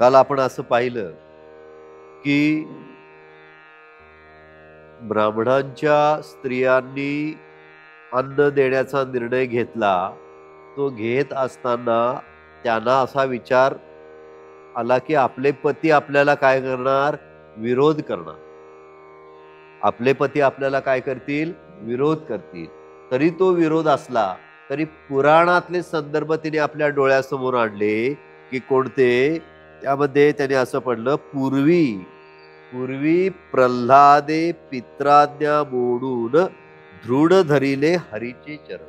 काल आपण असं पाहिलं की ब्राह्मणांच्या स्त्रियांनी अन्न देण्याचा निर्णय घेतला. तो घेत असताना त्यांना असा विचार आला की आपले पती आपल्याला काय करणार, विरोध करणार. आपले पती आपल्याला काय करतील, विरोध करतील. तरी तो विरोध असला तरी पुराणातले संदर्भ तिने आपल्या डोळ्यासमोर आणले की कोणते. त्यामध्ये त्याने असं पडलं, पूर्वी प्रल्हादे पित्राज्ञा मोडून दृढ धरिले हरीचे चरण.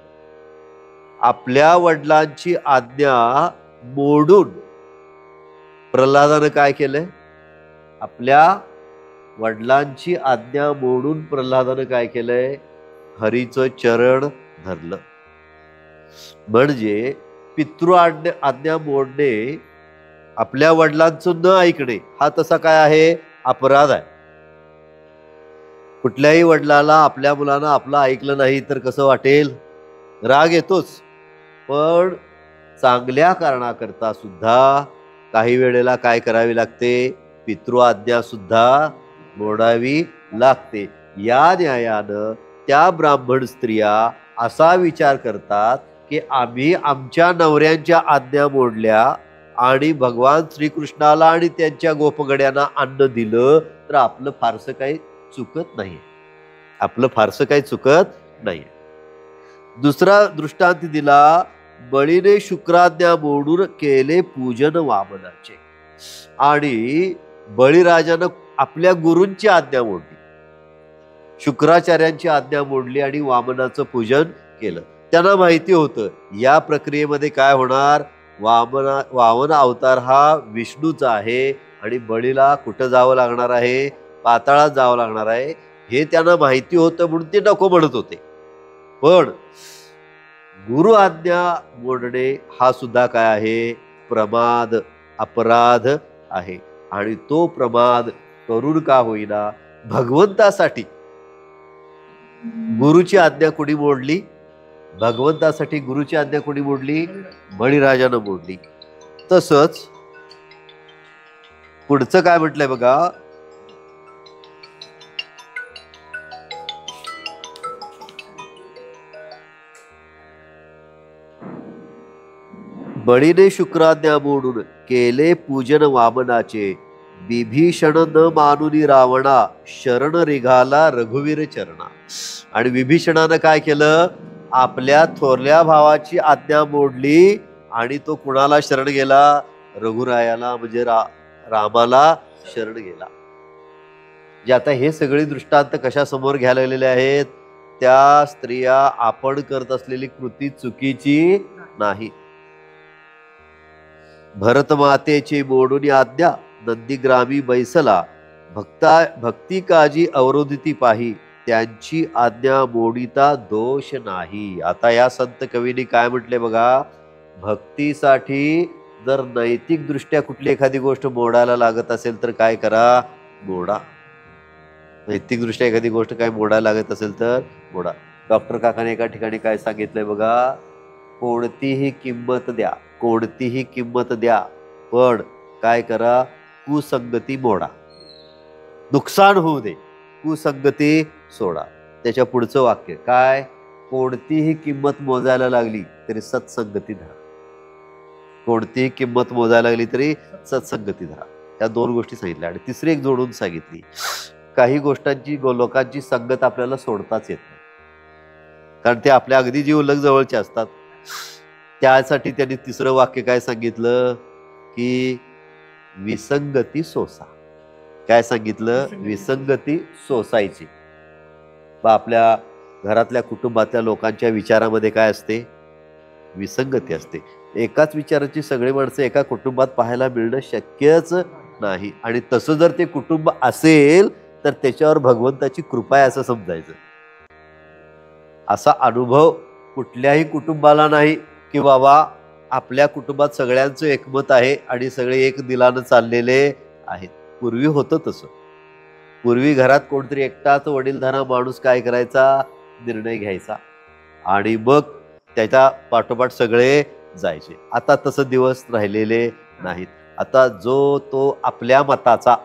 आपल्या वडिलांची आज्ञा मोडून प्रल्हादानं काय केलंय, आपल्या वडिलांची आज्ञा मोडून प्रल्हादानं काय केलंय, हरीचं चरण धरलं. म्हणजे पितृ आज्ञा मोडणे, आपल्या वडिलांचं न ऐकणे हा तसा काय आहे, अपराध आहे. कुठल्याही वडिलाला आपल्या मुलानं आपलं ऐकलं नाही तर कसं वाटेल, राग येतोच. पण चांगल्या कारणाकरता सुद्धा काही वेळेला काय करावी लागते, पितृ आज्ञा सुद्धा मोडावी लागते. या न्यायानं त्या ब्राह्मण स्त्रिया असा विचार करतात की आम्ही आमच्या नवऱ्यांच्या आज्ञा मोडल्या आणि भगवान श्रीकृष्णाला आणि त्यांच्या गोपगड्यांना अन्न दिलं तर आपलं फारसं काही चुकत नाही, आपलं फारसं काही चुकत नाही. दुसरा दृष्टांत दिला, बळीने शुक्राज्ञा मोडून केले पूजन वामनाचे. आणि बळीराजानं आपल्या गुरूंची आज्ञा मोडली, शुक्राचार्यांची आज्ञा मोडली आणि वामनाचं पूजन केलं. त्यांना माहिती होतं या प्रक्रियेमध्ये काय होणार, वामन अवतार हा विष्णूचा आहे आणि बळीला कुठं जावं लागणार आहे, पाताळात जावं लागणार आहे. हे त्यांना माहिती होतं म्हणून ते नको म्हणत होते. पण गुरु आज्ञा मोडणे हा सुद्धा काय आहे, प्रमाद, अपराध आहे. आणि तो प्रमाद करून का होईना भगवंतासाठी गुरुची आज्ञा कोणी मोडली, भगवंतासाठी गुरुची आज्ञा कोणी मोडली, बळीराजानं मोडली. तसंच पुढचं काय म्हटलंय बघा, बळीने शुक्राज्ञा मोडून केले पूजन वामनाचे. विभीषण न मानुनी रावणा शरण रिघाला रघुवीर चरणा. आणि विभीषणानं काय केलं, आपल्या थोरल्या भावाची आज्ञा मोडली आणि तो कुणाला शरण गेला, रघुरायाला म्हणजे रामाला शरण गेला. जे आता हे सगळे दृष्टांत कशा समोर घ्यायला लागलेले आहेत, त्या स्त्रिया आपण करत असलेली कृती चुकीची नाही. भरत मातेची मोडून आज्ञा नंदीग्रामी बैसला. भक्ती काजी अवरोधिती पाही त्यांची आज्ञा मोडिता दोष नाही. आता या संत कवीने काय म्हटले बघा, भक्तीसाठी जर नैतिक दृष्ट्या कुठली एखादी गोष्ट मोडायला लागत असेल तर काय करा, मोडा. नैतिक दृष्ट्या एखादी गोष्ट काय मोडायला लागत असेल तर मोडा. डॉक्टर काकाने एका ठिकाणी काय सांगितलंय बघा, कोणतीही किंमत द्या, कोणतीही किंमत द्या, पण काय करा, कुसंगती मोडा. नुकसान होऊ दे, कुसंगती सोडा. त्याच्या पुढचं वाक्य काय, कोणतीही किंमत मोजायला लागली तरी सत्संगती धरा. कोणतीही किंमत मोजायला लागली तरी सत्संगती धरा. या दोन गोष्टी सांगितल्या. आणि तिसरी एक जोडून सांगितली, काही गोष्टांची लोकांची संगत आपल्याला सोडताच येत नाही, कारण ते आपल्या अगदी जीव लग जवळचे असतात. त्यासाठी त्यांनी तिसरं वाक्य काय सांगितलं की विसंगती सोसा. काय सांगितलं, विसंगती सोसायची. आपल्या घरातल्या कुटुंबातल्या लोकांच्या विचारामध्ये काय असते, विसंगती असते. एकाच विचाराची सगळी माणसं एका कुटुंबात पाहायला मिळणं शक्यच नाही. आणि तसं जर ते कुटुंब असेल तर त्याच्यावर भगवंताची कृपा आहे असं समजायचं. असा अनुभव कुठल्याही कुटुंबाला नाही की बाबा आपल्या कुटुंबात सगळ्यांचं एकमत आहे आणि सगळे एक दिलानं चाललेले आहेत. पूर्वी होतं तसं. पूर्वी घरात कोणतरी एकटाच वडीलधारा माणूस काय करायचा, निर्णय घ्यायचा आणि मग त्याच्या पाठोपाठ सगळे जायचे. आता तसं दिवस राहिलेले नाहीत. आता जो तो आपल्या मताचा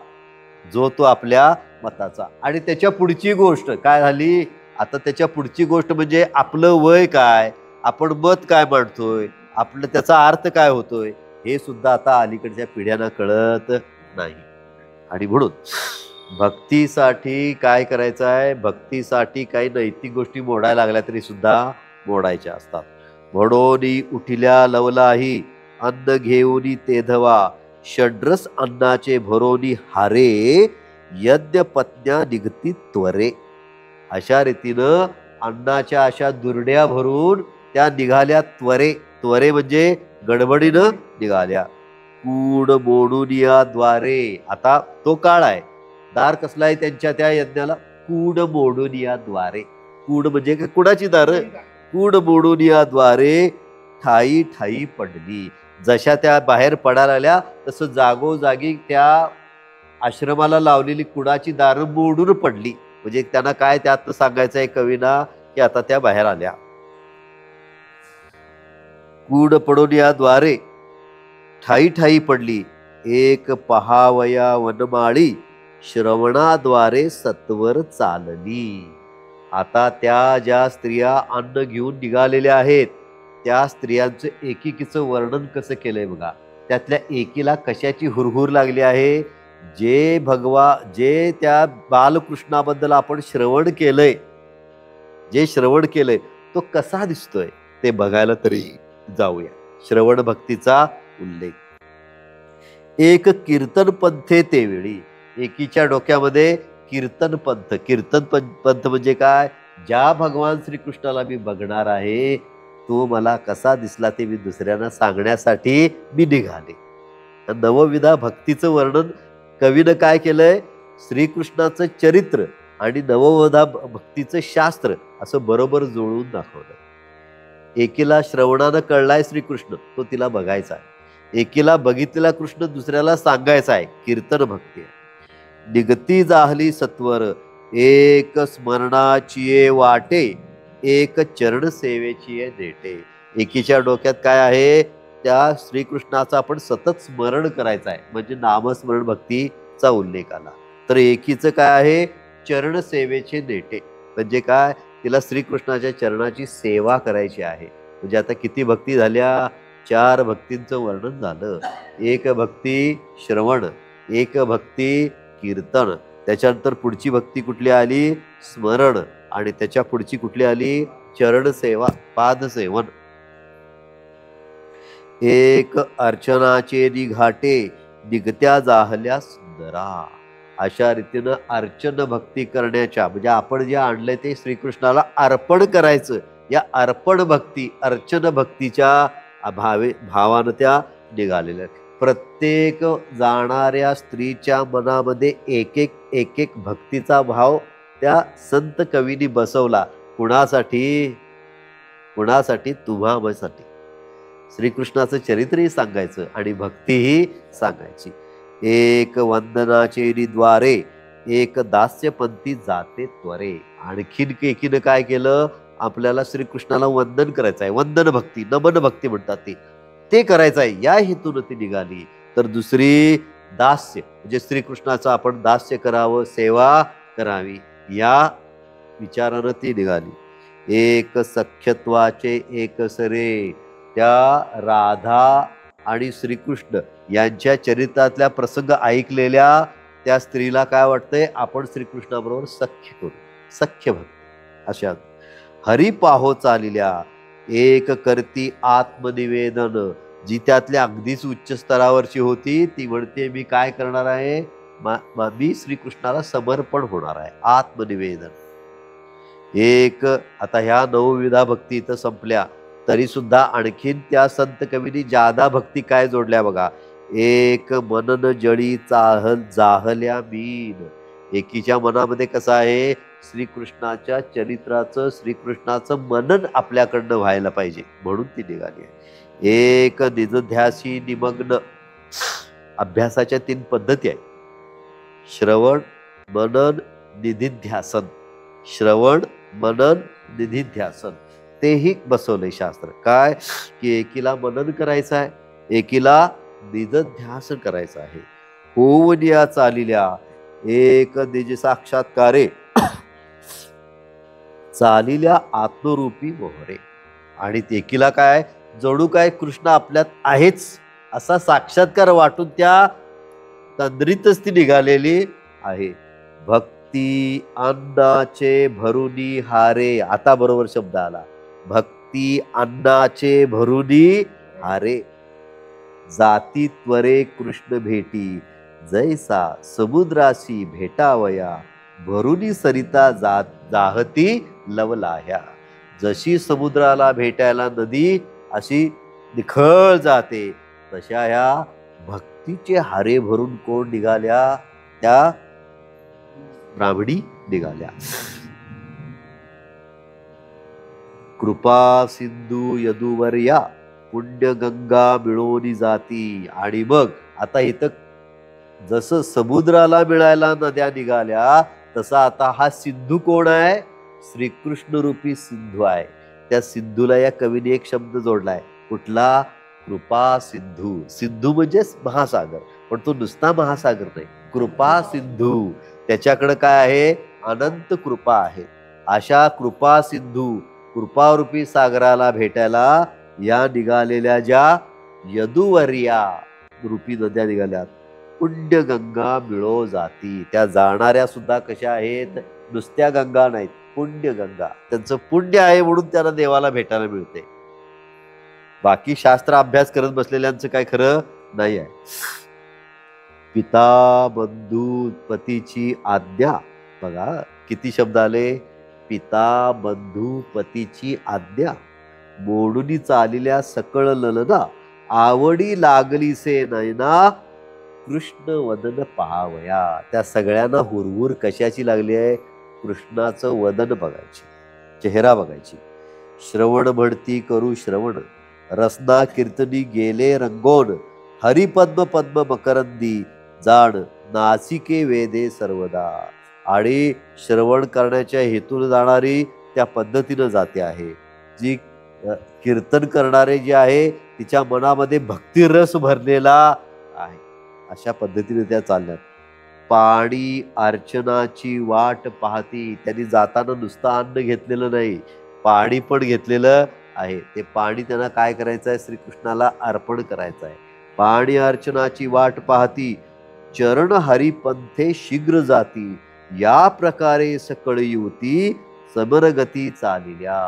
आणि त्याच्या पुढची गोष्ट काय झाली, आता त्याच्या पुढची गोष्ट म्हणजे आपलं वय काय, आपण मत काय मांडतोय, आपलं त्याचा अर्थ काय होतोय, हे सुद्धा आता अलीकडच्या पिढ्यांना कळत नाही. आणि म्हणून भक्तीसाठी काय करायचं आहे, भक्तीसाठी काही नैतिक गोष्टी मोडायला लागल्या तरी सुद्धा मोडायच्या असतात. म्हणून उठिल्या लवलाही अन्न घेऊनी तेधवा, षड्रस अन्नाचे भरोनी हारे, यज्ञ पत्न्या निघती त्वरे. अशा रीतीनं अन्नाच्या अशा दुर्ड्या भरून त्या निघाल्या त्वरे. त्वरे म्हणजे गडबडीनं निघाल्या. कूड मोडून या द्वारे. आता तो काळ आहे, दार कसला आहे त्यांच्या त्या यज्ञाला, कूड मोडून या द्वारे. कूड म्हणजे काय, कुडाची दार. कूड मोडून या द्वारे ठाई ठाई पडली. जशा त्या बाहेर पडायला आल्या तसं जागोजागी त्या आश्रमाला लावलेली कुडाची दारं मोडून पडली. म्हणजे त्यांना काय त्यात सांगायचं आहे कवीना, की आता त्या बाहेर आल्या. कूड पडून या द्वारे ठाई ठाई पडली, एक पहावया वनमाळी, श्रवणाद्वारे सत्वर चालली. आता त्या ज्या स्त्रिया अन्न घेऊन निघालेल्या आहेत त्या स्त्रियांचं एकेकीचं वर्णन कसं केलंय बघा. त्यातल्या एकीला कशाची हुरहुर लागली आहे, जे त्या बालकृष्णाबद्दल आपण श्रवण केलंय, तो कसा दिसतोय ते बघायला तरी जाऊया. श्रवण भक्तीचा उल्लेख. एक कीर्तन पंथे तेवेळी. एकीच्या डोक्यामध्ये कीर्तन पंथ म्हणजे काय, ज्या भगवान श्रीकृष्णाला मी बघणार आहे तो मला कसा दिसला ते मी दुसऱ्यांना सांगण्यासाठी मी निघाले. नवविधा भक्तीचं वर्णन कवीनं काय केलंय, श्रीकृष्णाचं चरित्र आणि नवविधा भक्तीचं शास्त्र असं बरोबर जुळवून दाखवलं. एकीला श्रवणानं कळलाय श्रीकृष्ण, तो तिला बघायचा आहे. एकीला बघितलेला कृष्ण दुसऱ्याला सांगायचा आहे, कीर्तन भक्ती. निगती जाहली सत्वर, एक स्मरणाची वाटे, एक चरण सेवेची नेटे. एकीच्या डोक्यात काय आहे, त्या श्रीकृष्णाचं आपण सतत स्मरण करायचं आहे, म्हणजे नामस्मरण भक्तीचा उल्लेख आला. तर एकीचं काय आहे, चरण सेवेचे नेटे म्हणजे काय, तिला श्रीकृष्णाच्या चरणाची सेवा करायची आहे. म्हणजे आता किती भक्ती झाल्या, 4 भक्तींचं वर्णन झालं. एक भक्ती श्रवण, एक भक्ती कीर्तन, त्याच्यानंतर पुढची भक्ती कुठली आली, स्मरण, आणि त्याच्या पुढची कुठली आली, चरण सेवा, पादसेवन. एक अर्चनाचे निघाटे, निघत्या जाहल्या सुंदरा. अशा रीतीनं अर्चन भक्ती करण्याच्या, म्हणजे आपण जे आणलंय ते श्रीकृष्णाला अर्पण करायचं, या अर्पण भक्ती अर्चन भक्तीच्या भावानं त्या निघालेल्या. प्रत्येक जाणाऱ्या स्त्रीच्या मनामध्ये एक एक भक्तीचा भाव त्या संत कवीनी बसवला. कुणासाठी, तुम्हासाठी. श्रीकृष्णाचं चरित्रही सांगायचं आणि भक्तीही सांगायची. एक वंदनाचे द्वारे, एक दास्यपंथी जाते त्वरे. आणखीन एकीनं काय केलं, आपल्याला श्रीकृष्णाला वंदन करायचं आहे, वंदन भक्ती, नमन भक्ती म्हणतात ते करायचं आहे, या हेतून ती निघाली. तर दुसरी दास्य, म्हणजे श्रीकृष्णाचं आपण दास्य करावं, सेवा करावी, या विचारानं ती निघाली. एक सख्यत्वाचे एक सरे. त्या राधा आणि श्रीकृष्ण यांच्या चरित्रातल्या प्रसंग ऐकलेल्या त्या स्त्रीला काय वाटतंय, आपण श्रीकृष्णाबरोबर सख्य करू, सख्य भक्ती. अशा हरी पाहो चालिल्या, एक करती आत्मनिवेदन. जी त्यातल्या अगदीच उच्च स्तरावरची होती ती म्हणते, मी काय करणार आहे, मी श्रीकृष्णाला समर्पण होणार आहे, आत्मनिवेदन. एक, आता ह्या 9 विधा भक्ती इथं संपल्या तरी सुद्धा आणखीन त्या संत कवीनी जादा भक्ती काय जोडल्या बघा. एक मनन जळी जाहल्या मीन. एकीच्या मनामध्ये कसं आहे, श्रीकृष्णाच्या चरित्राचं, श्रीकृष्णाचं मनन आपल्याकडनं व्हायला पाहिजे, म्हणून ती निघाली आहे. एक निजध्यासी निमग्न. अभ्यासाच्या 3 पद्धती आहेत, श्रवण, मनन, निधिध्यासन. श्रवण, मनन, निधिध्यासन तेही बसवलंय शास्त्र. काय की एकीला मनन करायचं आहे, एकीला निजध्यास करायचा आहे. होऊन या चालिल्या एक निज साक्षात्कारे चालिल्या आत्मरूपी मोहरे. आणि तेकीला काय, जणू काय कृष्ण आपल्यात आहेच असा साक्षात्कार वाटून त्या तंद्रीतच ती निघालेली आहे. भक्ती अन्नाचे भरुनी हारे. आता बरोबर शब्द आला. भक्ती अन्नाचे भरुनी हारे, जाती त्वरे कृष्ण भेटी, जैसा समुद्राशी भेटावया, भरुनी सरिता जाहती लवलाह्या. जशी समुद्राला भेटायला नदी अशी निखळ जाते, तशा ह्या भक्तीचे हारे भरून कोण निघाल्या, त्या ब्राह्मणी निघाल्या. कृपा सिंधू यदुवर्या, पुण्यगंगा मिळवणी जाती. आणि मग आता इथं जसं समुद्राला मिळायला नद्या निघाल्या, तसा आता हा सिंधू कोण आहे, श्रीकृष्ण रूपी सिंधू आहे. त्या सिंधूला या कवीने एक शब्द जोडलाय. कुठला, कृपा सिंधू. सिंधू म्हणजे महासागर, पण तो नुसता महासागर नाही, कृपा सिंधू. त्याच्याकडे काय आहे, अनंत कृपा आहे. अशा कृपा सिंधू, कृपारूपी सागराला भेटायला या निघालेल्या ज्या यदुवर्या रूपी नद्या निघाल्यात, पुण्यगंगा मिळो जाती. त्या जाणाऱ्या सुद्धा कशा आहेत, नुसत्या गंगा नाहीत, पुण्यगंगा. त्यांचं पुण्य आहे म्हणून त्यांना देवाला भेटायला मिळते. बाकी शास्त्र अभ्यास करत बसलेल्यांचं काय खरं नाही आहे. पिता बंधू पतीची आज्ञा. बघा किती शब्द आले. पिता बंधू पतीची आज्ञा, मोडूनी चालिल्या सकळ ललना, आवडी लागलीसे नयना, कृष्ण वदन पाहावया. त्या सगळ्यांना हुरहुर कशाची लागली आहे, कृष्णाचं वदन बघायची, चेहरा बघायची. श्रवण म्हणती करू श्रवण, रसना कीर्तनी गेले रंगोन, हरिपद्म पद्म मकरंदी, जाण नासिके वेदे सर्वदा. आणि श्रवण करण्याच्या हेतून जाणारी त्या पद्धतीनं जाते आहे. जी कीर्तन करणारे जे आहे तिच्या मनामध्ये भक्तिरस भरलेला आहे, अशा पद्धतीने त्या चालल्यात. पाणी अर्चनाची वाट पाहती. त्यांनी जाताना नुसतं अन्न घेतलेलं नाही, पाणी पण घेतलेलं आहे. ते पाणी त्यांना काय करायचं आहे, श्रीकृष्णाला अर्पण करायचं आहे. पाणी अर्चनाची वाट पाहती, चरण हरिपंथे शीघ्र जाती, या प्रकारे सकळ युवती समरगती चालिल्या.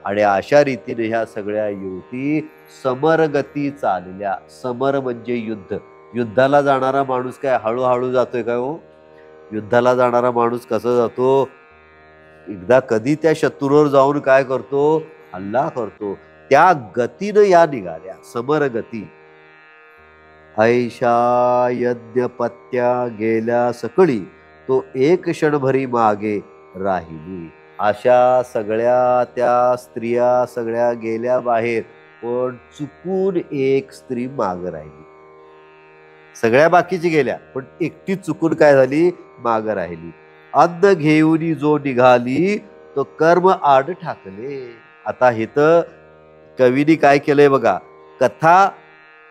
आणि अशा रीतीने ह्या सगळ्या युवती समरगती चालल्या. समर म्हणजे युद्ध. युद्धाला जाणारा माणूस काय हळूहळू जातोय काय हो? युद्धाला जाणारा माणूस कसा जातो, एकदा कधी त्या शत्रूवर जाऊन काय करतो, हल्ला करतो. त्या गतीनं या निघाल्या, समरगती. ऐशा यज्ञपत्या गेल्या सकळी, तो एक क्षणभरी मागे राहिली. अशा सगळ्या त्या स्त्रिया सगळ्या गेल्या बाहेर, पण चुकून एक स्त्री माग राहिली. सगळ्या बाकीची गेल्या, पण एकटी चुकून काय झाली, माग राहिली. अन्न घेऊन जो निघाली, तो कर्म आड ठाकले. आता हे तर कवीने काय केलंय बघा, कथा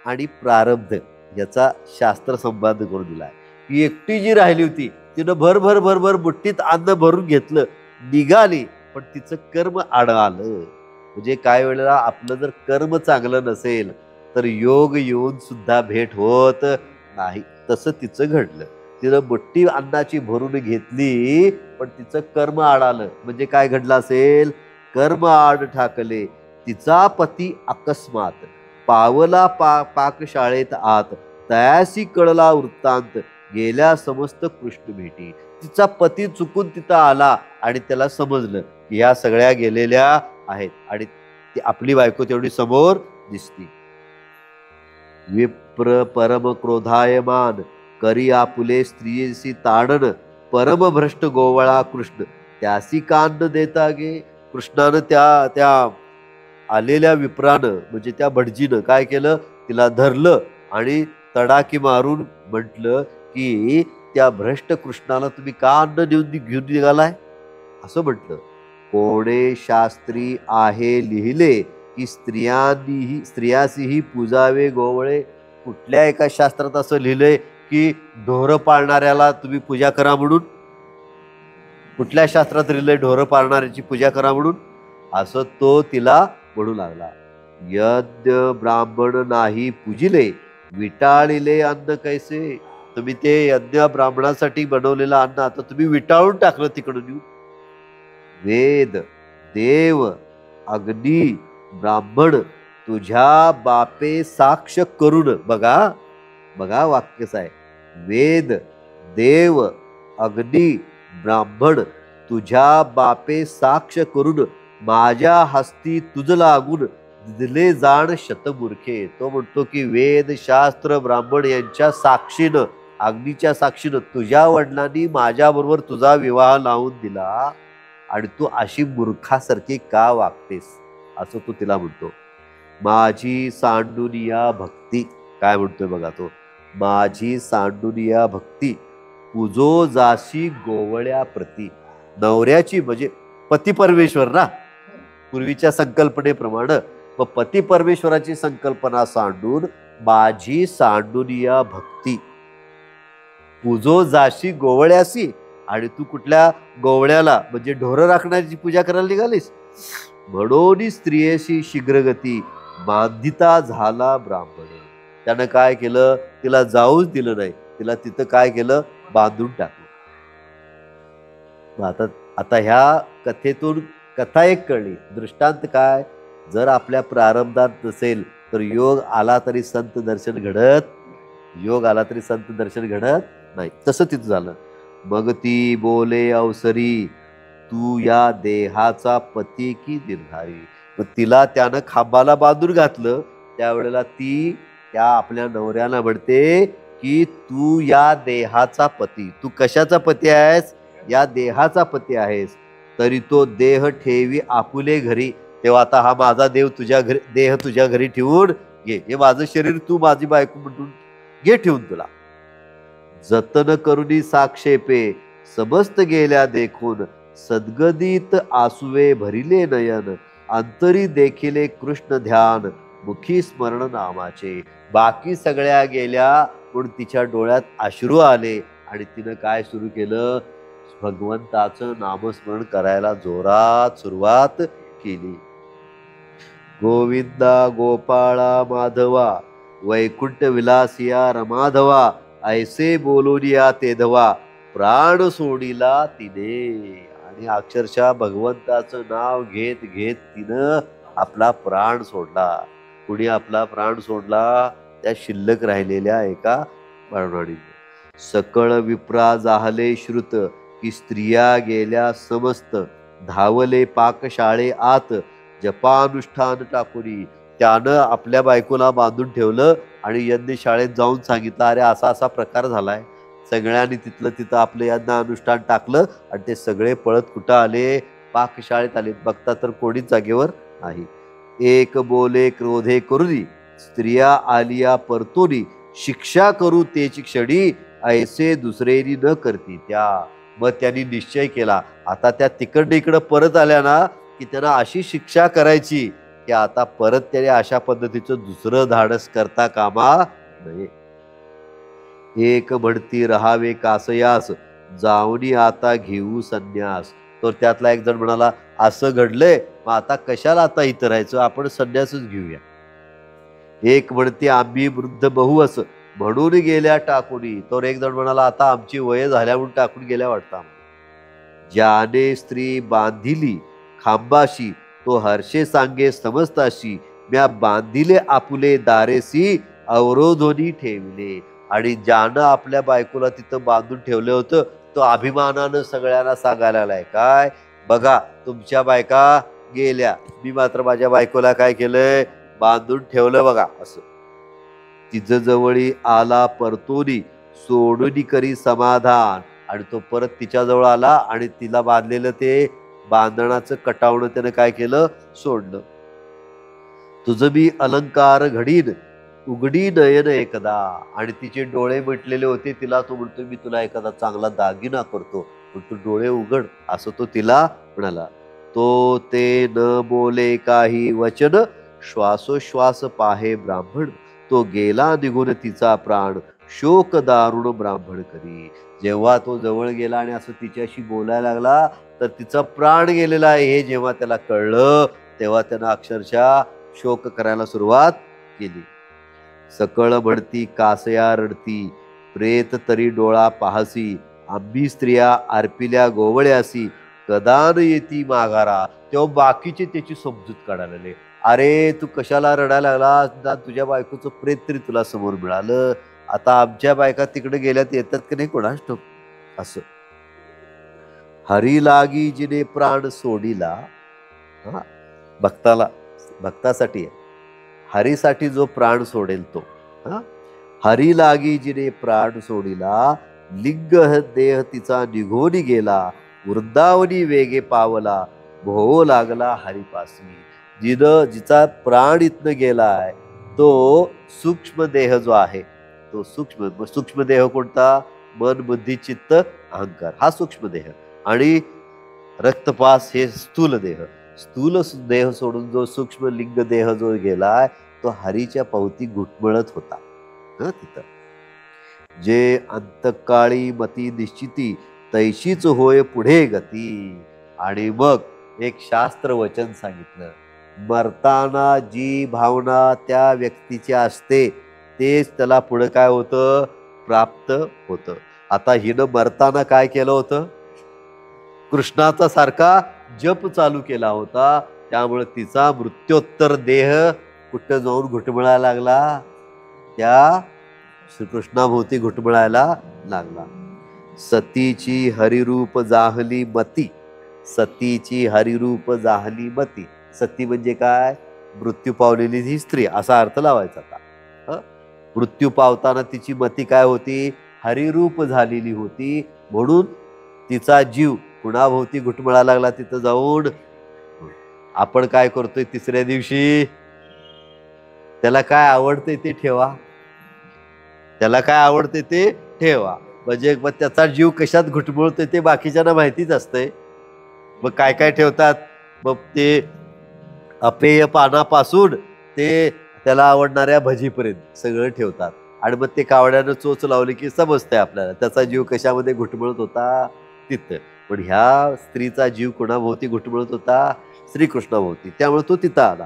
आणि प्रारब्ध याचा शास्त्र संबंध करून दिलाय. ही एकटी जी राहिली होती, तिनं भर भर बुट्टीत अन्न भरून घेतलं, निघाली, पण तिचं कर्म आड आलं. म्हणजे काय वेळेला आपलं जर कर्म चांगलं नसेल तर योग येऊन सुद्धा भेट होत नाही. तसं तिचं घडलं. तिनं बुट्टी अन्नाची भरून घेतली, पण तिचं कर्म आड आलं. म्हणजे काय घडलं असेल, कर्म आड ठाकले. तिचा पती अकस्मात पावला पाकशाळेत आत, तयासी कळला वृत्तांत, गेल्या समस्त कृष्ण भेटी. तिचा पती चुकून तिथं आला आणि त्याला समजलं की ह्या सगळ्या गेलेल्या आहेत, आणि ती आपली बायको तेवढी समोर दिसती. विप्र परम क्रोधायमान, करी आपुले स्त्रियेसी ताडन, परम भ्रष्ट गोवळा कृष्ण, त्यासी कान देता गे. कृष्णानं त्या आलेल्या विप्रानं म्हणजे त्या भटजीनं काय केलं, तिला धरलं आणि तडाकी मारून म्हटलं की त्या भ्रष्ट कृष्णाला तुम्ही का अन्न घेऊन निघालाय, असं म्हटलं. कोणे शास्त्री आहे लिहिले की स्त्रियासीही पूजावे गोवळे, कुठल्या एका शास्त्रात असं लिहिलंय की ढोरं पाळणाऱ्याला तुम्ही पूजा करा म्हणून? कुठल्या शास्त्रात लिहिलंय ढोरं पाळणाऱ्याची पूजा करा म्हणून? असं तो तिला म्हणू लागला. यज्ञ ब्राह्मण नाही पूजिले, विटाळिले अन्न कैसे. तुम्ही ते यज्ञ ब्राह्मणासाठी बनवलेलं अन्न आता तुम्ही विटाळून टाकलं तिकडून येऊन. वेद, देव, अग्नी, ब्राह्मण तुझ्या बापे साक्ष करून. बघा बघा वाक्यच आहे. वेद, देव, अग्नी, ब्राह्मण तुझ्या बापे साक्ष करून माझ्या हस्ती तुझ लागून दिले जाण शतमूर्खे. तो म्हणतो की वेद, शास्त्र, ब्राह्मण यांच्या साक्षीनं, अग्नीच्या साक्षीनं तुझ्या वडिलांनी माझ्याबरोबर तुझा विवाह लावून दिला आणि तू अशी मूर्खासारखी का वागतेस, असं तू तिला म्हणतो. माझी सांडुनिया भक्ती. काय म्हणतोय बघा तो, माझी सांडुनिया भक्ती पूजो जाशी गोवळ्या प्रती. नवऱ्याची म्हणजे पती परमेश्वर ना, पूर्वीच्या संकल्पनेप्रमाणे व पती परमेश्वराची संकल्पना सांडून माझी सांडुनिया भक्ती पूजो जाशी गोवळ्यासी. आणि तू कुठल्या गोवळ्याला म्हणजे ढोरं राखण्याची पूजा करायला निघालीस. म्हणून स्त्रियेशी शीघ्रगती बांधिता झाला ब्राह्मण. त्यानं काय केलं, तिला जाऊच दिलं नाही, तिला तिथं काय केलं, बांधून टाकलं. आता आता ह्या कथेतून कथा एक कळली. दृष्टांत काय, जर आपल्या प्रारब्धात नसेल तर योग आला तरी संत दर्शन घडत, योग आला तरी संत दर्शन घडत नाही. तसं तिथं झालं. मग ती बोले अवसरी तू या देहाचा पती की निर्धारी. मग तिला त्यानं खांबाला बांधून घातलं. त्यावेळेला ती त्या आपल्या नवऱ्याला म्हणते की तू या देहाचा पती, तू कशाचा पती आहेस, या देहाचा पती आहेस. तरी तो देह ठेवी आपुले घरी. तेव्हा आता हा माझा देव तुझ्या घरी, देह तुझ्या घरी ठेवून घे, हे माझं शरीर तू माझी बायको म्हणून घे ठेवून तुला. जतन करुणी साक्षेपे समस्त गेल्या देखून सद्गदित आसुवे भरिले नयन. अंतरी देखिले कृष्ण ध्यान मुखी स्मरण नामाचे. बाकी सगळ्या गेल्या पण तिच्या डोळ्यात अश्रू आले आणि तिनं काय सुरू केलं, भगवंताचं नामस्मरण करायला जोरात सुरुवात केली. गोविंदा गोपाळा माधवा वैकुंठ विलासिया रमाधवा ऐसे बोलोनिया तेधवा प्राण सोडिला तिने. आणि अक्षरशः भगवंताचं नाव घेत घेत तिनं आपला प्राण सोडला. कुणी आपला प्राण सोडला, त्या शिल्लक राहिलेल्या एका बाळवाडीने. सकळ विप्रा जाहले श्रुत की स्त्रिया गेल्या समस्त धावले पाकशाळे आत जपानुष्ठान टाकुनी. त्यानं आपल्या बायकोला बांधून ठेवलं आणि यज्ञ शाळेत जाऊन सांगितलं, अरे असा असा प्रकार झालाय. सगळ्यांनी तिथलं तिथं आपलं यज्ञ अनुष्ठान टाकलं आणि ते सगळे पळत कुठं आले, पाकशाळेत आले. बघता तर कोणीच जागेवर नाही. एक बोले क्रोधे करुनी स्त्रिया आलिया परतोनी शिक्षा करू तेची क्षणी ऐसे दुसरेनी न करती त्या. मग त्यांनी निश्चय केला, आता त्या तिकडनं इकडं परत आल्या ना की त्यांना अशी शिक्षा करायची की आता परत त्याने अशा पद्धतीचं दुसरं धाडस करता कामा नये. एक म्हणती राहावे कासयास जाऊनी आता घेऊ संन्यास. तर त्यातला एक जण म्हणाला, असं घडलंय मग आता कशाला आता इथं राहायचं, आपण संन्यासच घेऊया. एक म्हणते आम्ही वृद्ध बहु असं म्हणून गेल्या टाकुनी. तर एक जण म्हणाला, आता आमची वय झाल्या म्हणून टाकून गेल्या वाटतं. ज्याने स्त्री बांधिली खांबाशी तो हर्षे सांगे समजताशी म्या बांधिले आपुले दारेसी अवरोधोनी ठेवले. आणि ज्यानं आपल्या बायकोला तिथं बांधून ठेवलं होतं तो अभिमानानं सगळ्यांना सांगायला आलाय, काय बघा तुमच्या बायका गेल्या, मी मात्र माझ्या बायकोला काय केलंय, बांधून ठेवलं बघा. असं तिचं जवळी आला परतोनी सोडून करी समाधान. आणि तो परत तिच्याजवळ आला आणि तिला बांधलेलं ते बांधणाचं कटावणं त्यानं काय केलं, सोडलं. तुझं मी अलंकार घडीन उघडी नयन एकदा. आणि तिचे डोळे मिटलेले होते, तिला तो म्हणतो मी तुला एखादा चांगला दागिना करतो पण तू डोळे उघड, असं तो तिला म्हणाला. तो ते न बोले काही वचन श्वासोश्वास पाहे ब्राह्मण. तो गेला निघून तिचा प्राण, शोक दारुण ब्राह्मण करी. जेव्हा तो जवळ गेला आणि असं तिच्याशी बोलायला लागला तर तिचा प्राण गेलेला आहे हे जेव्हा त्याला कळलं तेव्हा त्यानं अक्षरशः शोक करायला सुरुवात केली. सकळ म्हणती कासया रडती, प्रेत तरी डोळा पाहसी, आम्ही स्त्रिया आरपिल्या गोवळ्यासी, कदान येती माघारा. तेव्हा बाकीचे त्याची समजूत काढायला लागले. अरे तू कशाला रडायला लागला, तुझ्या बायकोचं प्रेत तरी तुला समोर मिळालं, आता आमच्या बायका तिकडे गेल्यात येतात की नाही कोणास ठाऊक. असं हरी लागी जिने प्राण सोडिला. हा भक्ताला, भक्तासाठी आहे, हरीसाठी जो प्राण सोडेल तो. हा हरी लागी जिने प्राण सोडिला, लिंग देह तिचा निघोनी गेला, वृंदावनी वेगे पावला, भोव लागला हरिपासी. जिचा प्राण इथनं गेलाय तो सूक्ष्म देह जो आहे तो सूक्ष्म देह कोणता, मन बुद्धी चित्त अहंकार, हा सूक्ष्म देह. आणि रक्तपास हे स्थूल देह. स्थूल देह सोडून जो सूक्ष्म लिंग देह जो गेलाय तो हरीच्या पावती घुटमळत होता. तिथं जे अंतकाळी मती निश्चिती, तैशीच होय पुढे गती. आणि मग एक शास्त्र वचन सांगितलं, मरताना जी भावना त्या व्यक्तीची असते तेच त्याला पुढे काय होतं, प्राप्त होतं. आता हिनं मरताना काय केलं होतं, कृष्णाचा सारखा जप चालू केला होता, त्यामुळे तिचा मृत्योत्तर देह कुठं जाऊन घुटमळायला लागला, त्या श्रीकृष्णाभोवती घुटमळायला लागला. सतीची हरिरूप जाहली मती, सतीची हरिरूप जाहली मती. सती म्हणजे काय, मृत्यू पावलेली ही स्त्री असा अर्थ लावायचा आता. मृत्यू पावताना तिची मती काय होती, हरिरूप झालेली होती, म्हणून तिचा जीव कुणाभोवती घुटमळायला लागला तिथं जाऊन. आपण काय करतोय तिसऱ्या दिवशी, त्याला काय आवडतंय ते ठेवा, त्याला काय आवडते ते ठेवा. म्हणजे मग त्याचा जीव कशात घुटमळतोय ते बाकीच्यांना माहितीच असतंय. मग काय काय ठेवतात, मग ते अपेय पानापासून ते त्याला आवडणाऱ्या भजीपर्यंत सगळं ठेवतात. आणि मग ते कावड्यानं चोच लावली की समजतंय आपल्याला त्याचा जीव कशामध्ये घुटमळत होता तिथं. पण ह्या स्त्रीचा जीव कुणाभोवती घुटमळत होता, श्रीकृष्णाभोवती. त्यामुळे तो तिथं आला.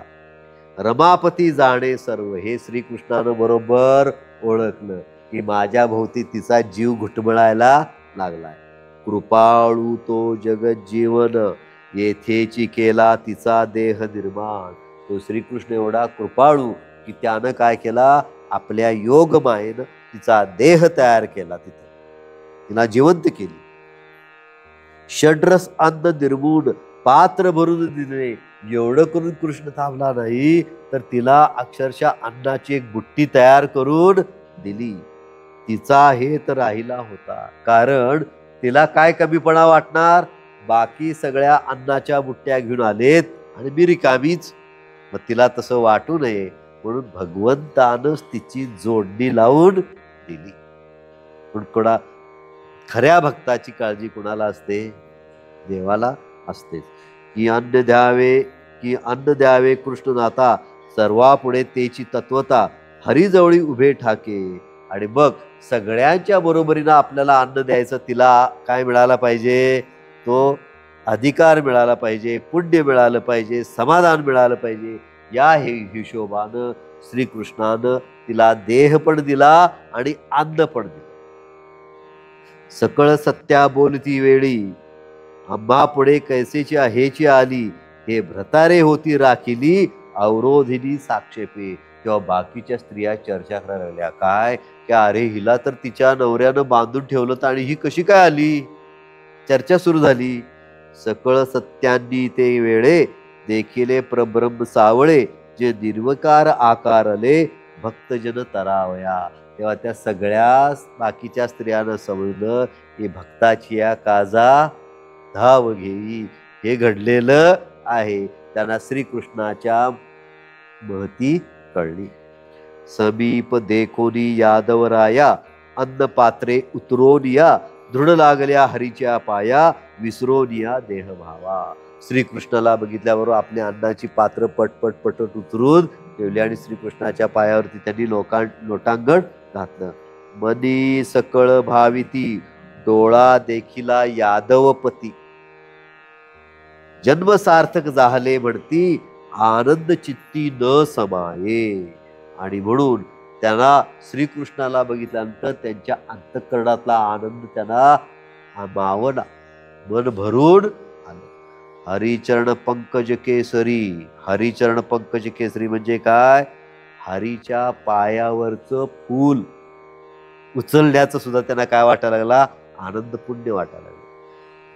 रमापती जाणे सर्व, हे श्रीकृष्णानं बरोबर ओळखलं की माझ्या भोवती तिचा जीव घुटमळायला लागलाय. कृपाळू तो जगत जीवन, येथेची केला तिचा देह निर्माण. तो श्रीकृष्ण एवढा कृपाळू की त्यानं काय केला, आपल्या योग मायेनं तिचा देह तयार केला, तिथं तिला जिवंत केली. षड्रस अन्न निर्मून पात्र भरून दिले. एवढं करून कृष्ण थांबला नाही तर तिला अक्षरशः अन्नाची एक बुट्टी तयार करून दिली. तिचा हेत राहिला होता, कारण तिला काय कमीपणा वाटणार, बाकी सगळ्या अन्नाच्या बुट्ट्या घेऊन आलेत आणि मी रिकामीच. मग तिला तसं वाटू नये म्हणून भगवंतानंच तिची जोडणी लावून दिली. पण कोणा खऱ्या भक्ताची काळजी कुणाला असते, देवाला असते. की अन्न द्यावे कृष्णनाथा, सर्वापुढे तेची तत्वता, हरिजवळी उभे ठाके. आणि मग सगळ्यांच्या बरोबरीनं आपल्याला अन्न द्यायचं, तिला काय मिळाला पाहिजे, तो अधिकार मिळाला पाहिजे, पुण्य मिळालं पाहिजे, समाधान मिळालं पाहिजे. या हिशोबानं श्रीकृष्णानं तिला देह पण दिला आणि अन्न पण दिलं. सकळ सत्या बोलती वेळी, आम्हा पुढे कैसेची हेची आली, हे भ्रतारे होती राखिली, अवरोधिनी साक्षेपे. तेव्हा बाकीच्या स्त्रिया चर्चा करायला लागल्या, काय की अरे हिला तर तिच्या नवऱ्यानं बांधून ठेवलं आणि ही कशी काय आली. चर्चा सुरू झाली. सकळ सत्यांनी ते वेळे, देखिले प्रब्रह्म सावळे, जे निर्वकार आकारले, भक्तजन तरावया. तेव्हा त्या सगळ्या बाकीच्या स्त्रियांना समजलं की भक्ताची या काजा धाव घेई, हे घडलेलं आहे. त्यांना श्रीकृष्णाच्या महती कळली. समीप देखोनी यादवराया, अन्न पात्रे उतरोनिया, दृढ लागल्या हरीच्या पाया, विसरून या देह भावा. श्रीकृष्णाला बघितल्यावर आपल्या अन्नाची पात्र पटपट पटट उतरून ठेवली आणि श्रीकृष्णाच्या पायावरती त्यांनी लोटांगण घातलं. मनी सकळ भाविती डोळा देखिला यादवपती, जन्म सार्थक झाले म्हणती आनंद चित्ती न समाये. आणि म्हणून त्यांना श्रीकृष्णाला बघितल्यानंतर त्यांच्या अंतःकरणातला आनंद त्यांना मावला, मन भरून आलं. हरिचरण पंकज केसरी. हरिचरण पंकज केसरी म्हणजे काय? हरीच्या पायावरचं फूल उचलण्याचं सुद्धा त्यांना काय वाटायला लागला? आनंद, पुण्य वाटायला लागला.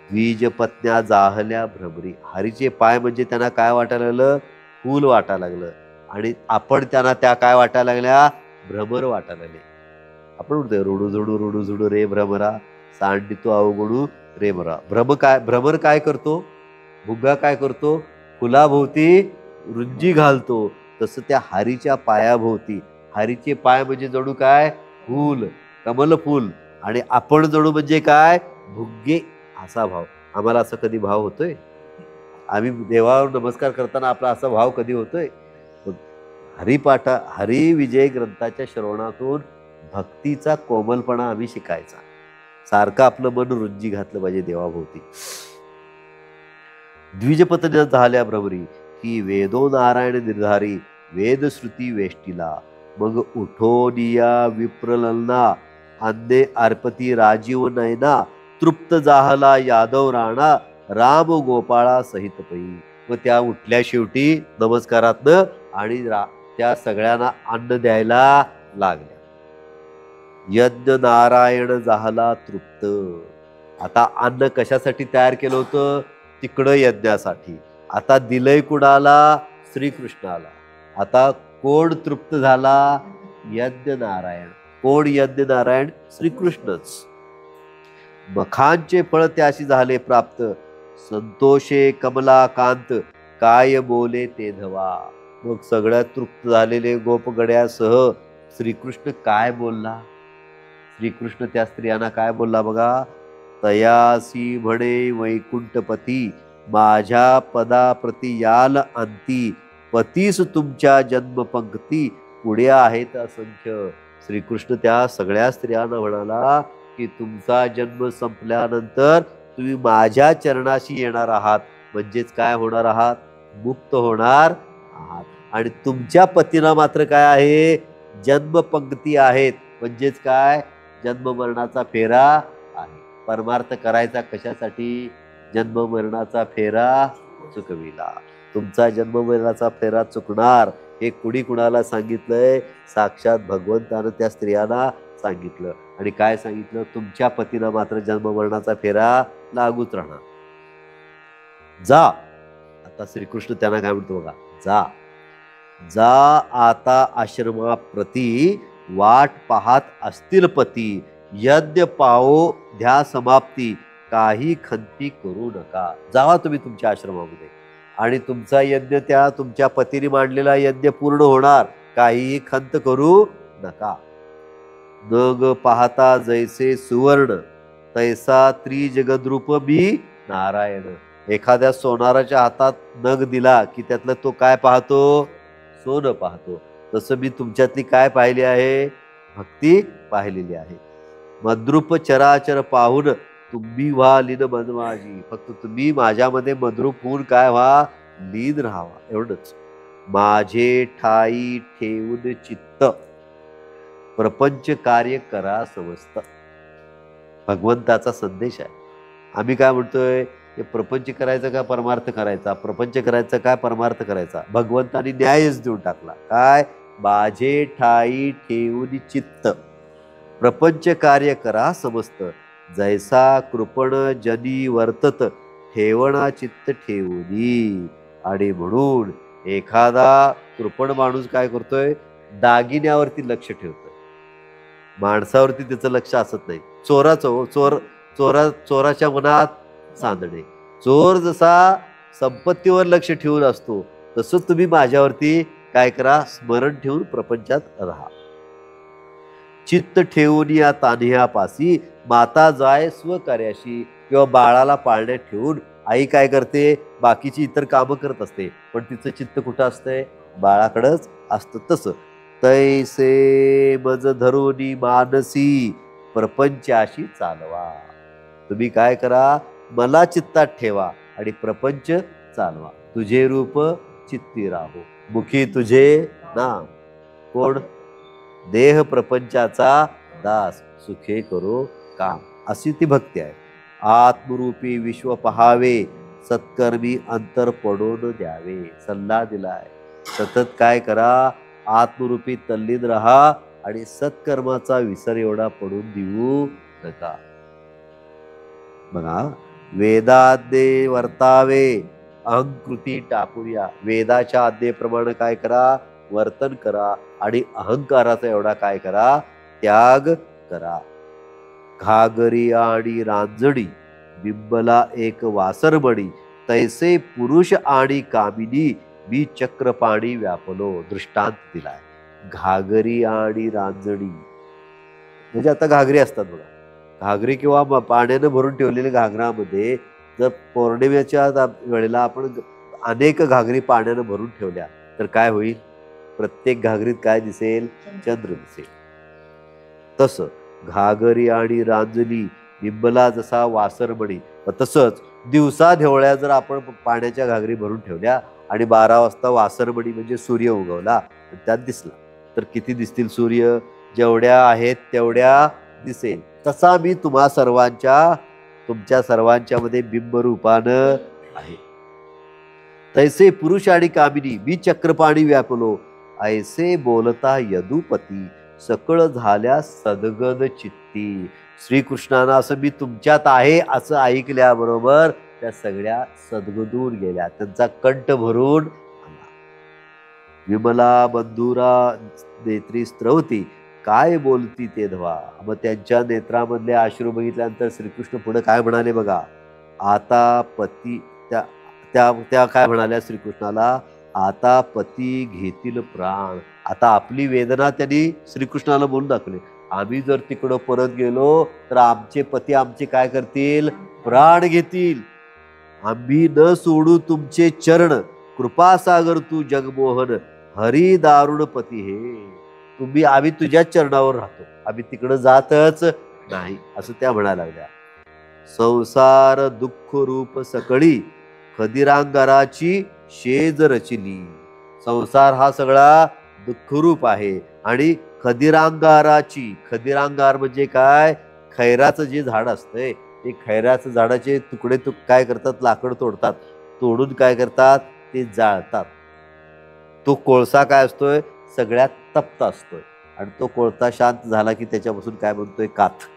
द्विज पत्न्या जाहल्या भ्रमरी. हरीचे पाय म्हणजे त्यांना काय वाटायला लागलं? फूल वाटायला लागलं. आणि आपण त्यांना त्या काय वाटायला लागल्या? भ्रमर वाटायला लागले. आपण म्हणतोय रुडू झुडू रे भ्रमरा, सांडितो अवगुणू रे भरा. भ्रमर काय करतो? भुगा काय करतो? फुलाभोवती रुंजी घालतो. तसं त्या हरीच्या पायाभोवती, हरीचे पाय म्हणजे जणू काय? फूल, कमल फूल. आणि आपण जणू म्हणजे काय? भुगे. असा भाव. आम्हाला असा कधी भाव होतोय? आम्ही देवावर नमस्कार करताना आपला असा भाव कधी होतोय? हरी विजय ग्रंथाच्या श्रवणातून भक्तीचा कोमलपणा आम्ही शिकायचा. सारखं आपलं मन रुंजी घातलं पाहिजे देवाभोवती. द्विजपत्न्या झाल्या भ्रमरी की वेदो नारायण निर्धारी, वेद श्रुती वेष्टीला. मग उठोनिया विप्रललना, अन्ने अर्पती राजीव नयना, तृप्त जाहला यादव राणा, राम गोपाळा सहित पै. व त्या उठल्या शेवटी नमस्कारातनं आणि त्या सगळ्यांना अन्न द्यायला लागल्या. यज्ञ नारायण झाला तृप्त. आता अन्न कशासाठी तयार केलं होतं? तिकडं यज्ञासाठी. आता दिलंय कुणाला? श्रीकृष्णाला. आता कोण तृप्त झाला? यज्ञ नारायण. कोण यज्ञ नारायण? श्रीकृष्णच. मखांचे फळ त्याशी झाले प्राप्त, संतोषे कमला कांत, काय बोले ते धवा. मग सगळ्यात तृप्त झालेले गोपगड्यासह श्रीकृष्ण काय बोलला? श्रीकृष्ण त्या स्त्रियांना काय बोलला बघा? तयासी म्हणे वैकुंठपती, माझ्या पदाप्रती याल अंती, पतीस तुमच्या जन्मपंक्ती, पुढे आहेत असंख्य. श्रीकृष्ण त्या सगळ्या स्त्रियांना म्हणाला की तुमचा जन्म संपल्यानंतर तुम्ही माझ्या चरणाशी येणार आहात. म्हणजेच काय होणार आहात? मुक्त होणार आहात. आणि तुमच्या पतीला मात्र काय आहे? जन्मपंक्ती आहेत. म्हणजेच काय? जन्म मरणाचा फेरा आहे. परमार्थ करायचा कशासाठी? जन्म मरणाचा फेरा चुकविला. तुमचा जन्म मरणाचा फेरा चुकणार हे कुणाला सांगितलंय? साक्षात भगवंतानं त्या स्त्रियांना सांगितलं. आणि काय सांगितलं? तुमच्या पतीला मात्र जन्म मरणाचा फेरा लागूच राहणार. जा. आता श्रीकृष्ण त्यांना काय म्हणतो बघा? जा जा आता आश्रमाप्रती, वाट पाहात असतील पती, यज्ञ पाओ ध्या समाप्ती, काही खंती करू नका. जावा तुम्ही तुमच्या आश्रमामध्ये आणि तुमचा यज्ञ, त्या तुमच्या पतीने मांडलेला यज्ञ पूर्ण होणार. काहीही खंत करू नका. नग पाहता जैसे सुवर्ण, तैसा त्रिजगद्रूप मी नारायण. एखाद्या सोनाराच्या हातात नग दिला की त्यातलं तो काय पाहतो? सोनं पाहतो. तसं मी तुमच्यातली काय पाहिली आहे? भक्ती पाहिलेली आहे. मद्रूप चराचर पाहून तुम्ही व्हा लीन माझी. फक्त तुम्ही माझ्यामध्ये मद्रूप होऊन काय व्हा? लीन राहावा, एवढंच. माझे ठाई ठेवून चित्त, प्रपंच कार्य करा समस्त. भगवंताचा संदेश आहे. आम्ही काय म्हणतोय? हे प्रपंच करायचं का परमार्थ करायचा? प्रपंच करायचा काय परमार्थ करायचा? भगवंतानी न्यायच देऊन टाकला. काय? माझे ठाई ठेवून चित्त, प्रपंच कार्य करा समस्त, जैसा कृपण जनी वर्तत, ठेवणा चित्त ठेवूनी. आणि म्हणून एखादा कृपण माणूस काय करतोय? दागिन्यावरती लक्ष ठेवतोय, माणसावरती त्याचं लक्ष असत नाही. चोराच्या मनात चांदणे. चोर जसा संपत्तीवर लक्ष ठेवून असतो, तसं तुम्ही माझ्यावरती काय करा? स्मरण ठेवून प्रपंचात राहा. चित्त ठेवून या तान्ह्यापासी माता जाय स्वकार्याशी. किंवा बाळाला पाळण्यात ठेवून आई काय करते, बाकीची इतर कामं करत असते, पण तिचं चित्त कुठं असतंय, बाळाकडंच असतं. तसं तैसे मज धरुनी मानसी प्रपंचाशी चालवा. तुम्ही काय करा, मला चित्तात ठेवा आणि प्रपंच चालवा. तुझे रूप चित्ती राहो, मुखी तुझे नाम. कोण, देह प्रपंचाचा दास, सुखे करो काम. अशी ती भक्ती आहे. आत्मरूपी विश्व पहावे, सत्कर्मी अंतर पडून द्यावे. सल्ला दिलाय, सतत काय करा, आत्मरूपी तल्लीन राहा आणि सत्कर्माचा विसर एवढा पडून देऊ नका. बघा, वेदाद्ये वर्तावे अहंकृती टाकूया. वेदाच्या आज्ञेप्रमाणे काय करा, वर्तन करा आणि अहंकाराचा एवढा काय करा, त्याग करा. घागरी आणि रांजणी बिंबला एक वासरमणी, तैसे पुरुष आणि कामिनी मी चक्रपाणी व्यापलो. दृष्टांत दिलाय. घागरी आणि रांजणी म्हणजे आता घागरी असतात बघा, घागरी किंवा पाण्यानं भरून ठेवलेल्या घागरामध्ये जर पौर्णिमेच्या वेळेला आपण अनेक घागरी पाण्यानं भरून ठेवल्या तर काय होईल, प्रत्येक घागरीत काय दिसेल, चंद्र दिसेल. तसं घागरी आणि रांजणी बिंबला जसा वासरमणी, तसंच दिवसा ढेवळ्या जर आपण पाण्याच्या घागरी भरून ठेवल्या आणि 12 वाजता वासरमणी म्हणजे सूर्य उगवला त्यात दिसला तर किती दिसतील सूर्य, जेवढ्या आहेत तेवढ्या दिसेल. तसा मी तुमच्या सर्वांच्या मध्ये बिंब रूपानं आहे. तैसे पुरुष आणि कामिनी मी चक्रपाणी व्यापलो, ऐसे बोलता यदुपती सकळ झाल्या सदगद चित्ती. श्रीकृष्णानं असं मी तुमच्यात आहे असं ऐकल्याबरोबर त्या सगळ्या सदगदून गेल्या, त्यांचा कंठ भरून आला. विमला बंधुरा नेत्री स्त्रवती, काय बोलती ते धवा. मग त्यांच्या नेत्रामधले अश्रू बघितल्यानंतर श्रीकृष्ण पुढे काय म्हणाले बघा. आता पती त्या काय म्हणाल्या श्रीकृष्णाला, आता पती घेतील प्राण. आता आपली वेदना त्यांनी श्रीकृष्णाला बोलून दाखवली. आम्ही जर तिकडं परत गेलो तर आमचे पती आमचे काय करतील, प्राण घेतील. आम्ही न सोडू तुमचे चरण, कृपासागर तू जगमोहन, हरी दारुण पती हे. आम्ही तुझ्या चरणावर राहतो, आम्ही तिकडं जातच नाही असं त्या म्हणायला लागल्या. संसार दुःख रूप सकळी, खदिरांगाराची शेज रचिली. संसार हा सगळा दुःखरूप आहे आणि खदिरांगाराची, खदिरांगार म्हणजे काय, खैराचं जे झाड असतंय ते खैराचं झाडाचे तुकडे काय करतात, लाकड तोडतात, तोडून काय करतात, ते जाळतात. तो कोळसा काय असतोय, सगळ्यात तप्त असतोय आणि तो कोळसा शांत झाला की त्याच्यापासून काय बनतोय, काथ.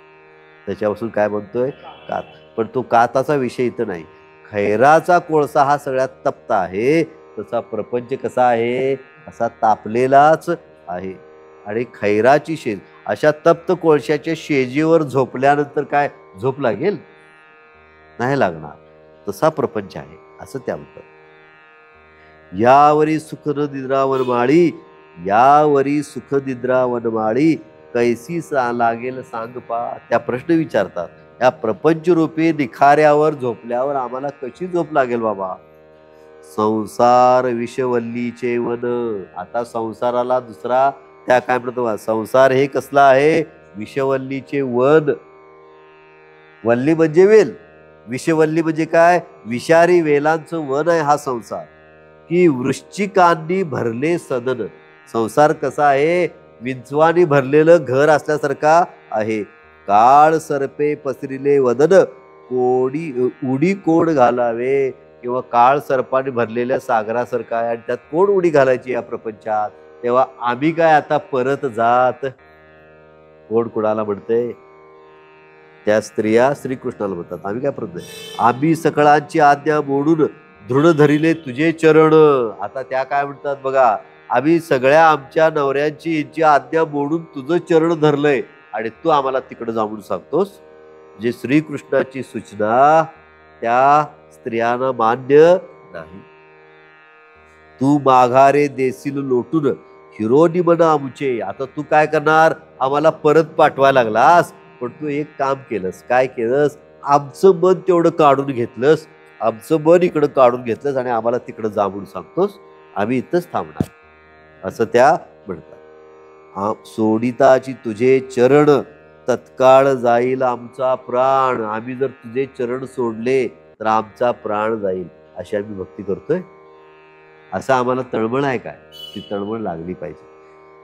त्याच्यापासून काय बनतोय, काथ. पण तो काथाचा विषय इथं नाही. खैराचा कोळसा हा सगळ्यात तप्त आहे, तसा प्रपंच कसा आहे, असा तापलेलाच आहे. आणि खैराची शेज, अशा तप्त कोळशाच्या शेजीवर झोपल्यानंतर काय झोप लागेल, नाही लागणार. तसा प्रपंच आहे असं त्या म्हणतात. यावरी सुख निद्रा वनमाळी, यावरी सुख निद्रा वनमाळी, कैसी लागेल सांग पा. त्या प्रश्न विचारतात, या प्रपंच रूपी निखाऱ्यावर झोपल्यावर आम्हाला कशी झोप लागेल बाबा. संसार विषवल्लीचे वन. आता संसाराला दुसरा त्या काय म्हणतो, संसार हे कसला आहे, विषवल्लीचे वन. वल्ली म्हणजे वेल, विषवल्ली म्हणजे काय, विषारी वेलांचं वन आहे हा संसार. की वृश्चिकांनी भरले सदन. संसार कसा आहे, विंचवानी भरलेलं घर असल्यासारखा आहे. काळ सरपे पसरिले वदन, कोडी उडी कोण घालावे. किंवा काळ सर्पाने भरलेल्या सागरासारखा आहे आणि त्यात कोण उडी घालायची या प्रपंचात. तेव्हा आम्ही काय आता परत जात, कोण कुणाला म्हणते, त्या स्त्रिया श्रीकृष्णाला म्हणतात, आम्ही काय परत नाही. आम्ही सकळांची आज्ञा मोडून दृढ धरिले तुझे चरण. आता त्या काय म्हणतात बघा, आम्ही सगळ्या आमच्या नवऱ्यांची यांची आज्ञा मोडून तुझं चरण धरलंय आणि तू आम्हाला तिकडे जाऊन सांगतोस. जे श्रीकृष्णाची सूचना त्या स्त्रियांना मान्य नाही. तू माघारे देशील लोटून, हिरोनी मन आमुचे. आता तू काय करणार, आम्हाला परत पाठवायला लागलास, पण तू एक काम केलंस. काय केलंस? आमचं मन तेवढं काढून घेतलंस, आमचं मन इकडं काढून घेतलंस आणि आम्हाला तिकडं जा म्हणून सांगतोस. आम्ही इथंच थांबणार, असं त्या म्हणतात. सोडिताची तुझे चरण, तत्काळ जाईल आमचा प्राण. आम्ही जर तुझे चरण सोडले तर आमचा प्राण जाईल. अशी आम्ही भक्ती करतोय. असं आम्हाला तळमळ आहे काय? ती तळमळ लागली पाहिजे.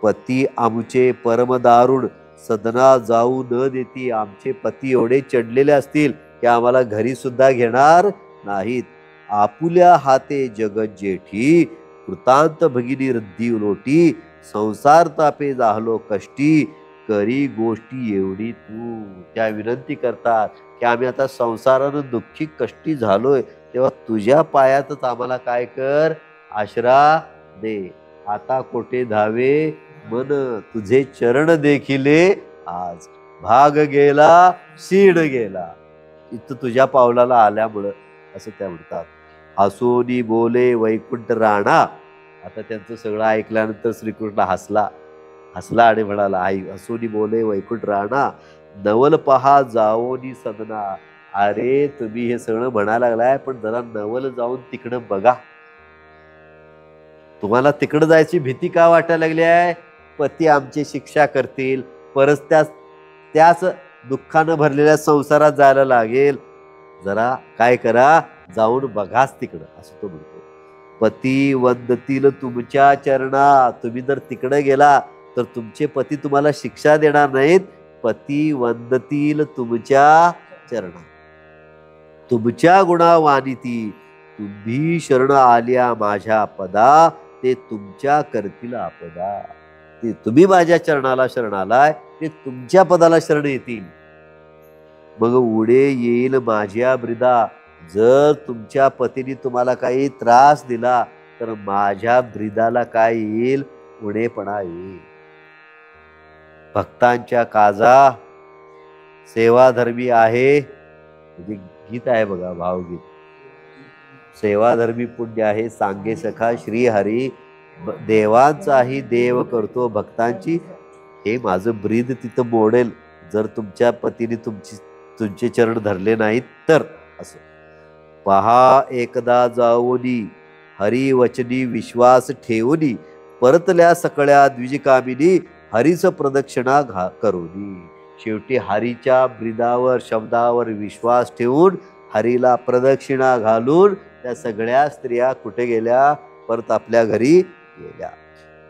पती आमचे परमदारुण, सदना जाऊ न देती. आमचे पती एवढे चढलेले असतील की आम्हाला घरी सुद्धा घेणार नाहीत. आपुल्या हाते जगत जेठी, कृतांत भगिनी रद्दी उलोटी. संसार तापे जाहलो कष्टी, करी गोष्टी एवढी तू. त्या विनंती करतात की आम्ही आता संसारानं दुःखी कष्टी झालोय, तेव्हा तुझ्या पायातच आम्हाला काय कर, आश्रा दे. आता कोठे धावे मन, तुझे चरण देखिले आज. भाग गेला शीण गेला, इथं तुझ्या पावलाला आल्यामुळं, असं त्या म्हणतात. हसोनी बोले वैकुंठ राणा. आता त्यांचं सगळं ऐकल्यानंतर श्रीकृष्ण हसला आणि म्हणाला, आई हसोनी बोले वैकुंठ राणा, नवल पहा जाओनी सदना. अरे तुम्ही हे सगळं म्हणायला लागलाय, पण जरा नवल जाऊन तिकडं बघा. तुम्हाला तिकडं जायची भीती का वाटायला लागली आहे? पती आमची शिक्षा करतील, परत त्याच दुःखानं भरलेल्या संसारात जायला लागेल. जरा काय करा, जाऊन बघाच तिकडं, असं तो म्हणतो. पती वंदतील तुमच्या चरणा. तुम्ही जर तिकडे गेला तर तुमचे पती तुम्हाला शिक्षा देणार नाहीत. पती वंदतील तुमच्या चरणा. तुमच्या गुणा वानिती, तुम्ही शरण आल्या माझ्या पदा. ते तुमच्या करतील आपदा. ते तुम्ही माझ्या चरणाला शरण आलाय, ते तुमच्या पदाला शरण येतील. मग उडे येईल माझ्या ब्रिदा. जर तुमच्या पतीने तुम्हाला काही त्रास दिला तर माझ्या ब्रिदाला काय येईल? उडेपणा येईल. भक्तांच्या काजा सेवाधर्मी आहे, म्हणजे गीत आहे बघा, भावगीत. सेवाधर्मी पुण्य आहे, सांगे सखा श्रीहरी. देवांचाही देव करतो भक्तांची. हे माझं ब्रीद तिथं मोडेल जर तुमच्या पतीने तुमचे चरण धरले नाहीत तर. असं पहा एकदा जाऊनी, हरी वचनी विश्वास ठेवूनी. परतल्या सकळ्या द्विजकामिनी, हरीच प्रदक्षिणा करोनी. शेवटी हरीच्या ब्रीदावर शब्दावर विश्वास ठेवून हरीला प्रदक्षिणा घालून त्या सगळ्या स्त्रिया कुठे गेल्या? परत आपल्या घरी गेल्या.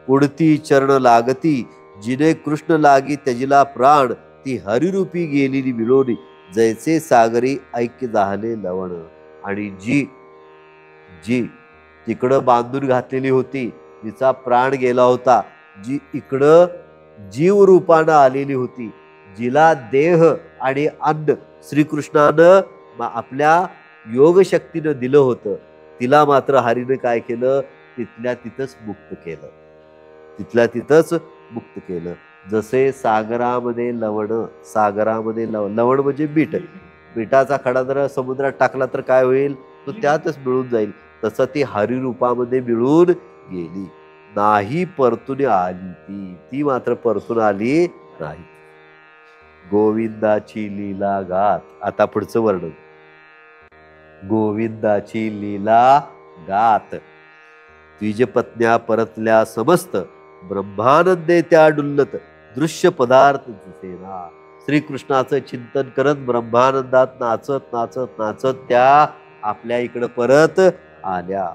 पुढती चरण लागती, जिने कृष्ण लागी त्याजिला प्राण. ती हरिरूपी गेलेली मिळवली, जैसे सागरी ऐक्य झाले लवण. आणि जी तिकडं बांधून घातलेली होती, जिचा प्राण गेला होता, जी इकडं जीव रूपानं आलेली होती, जिला देह आणि अन्न श्रीकृष्णानं आपल्या योगशक्तीनं दिलं होतं, तिला मात्र हरीनं काय केलं? तिथल्या तिथंच मुक्त केलं. तिथल्या तिथंच मुक्त केलं. जसे सागरामध्ये लवण, लवण म्हणजे मीठ. मिठाचा खडा जर समुद्रात टाकला तर काय होईल? तो त्यातच मिळून जाईल. तसं ती हरिरूपामध्ये मिळून गेली. नाही परतून आली ती मात्र परतून आली नाही. गोविंदाची लीला गात. आता पुढचं वर्णन. गोविंदाची लीला गात. द्विजपत्न्या परतल्या समस्त, ब्रह्मानंदे त्या डुल्लत. दृश्य पदार्थ दिसेना. श्रीकृष्णाचं चिंतन करत ब्रह्मानंदात नाचत नाचत नाचत त्या आपल्या इकडं परत आल्या.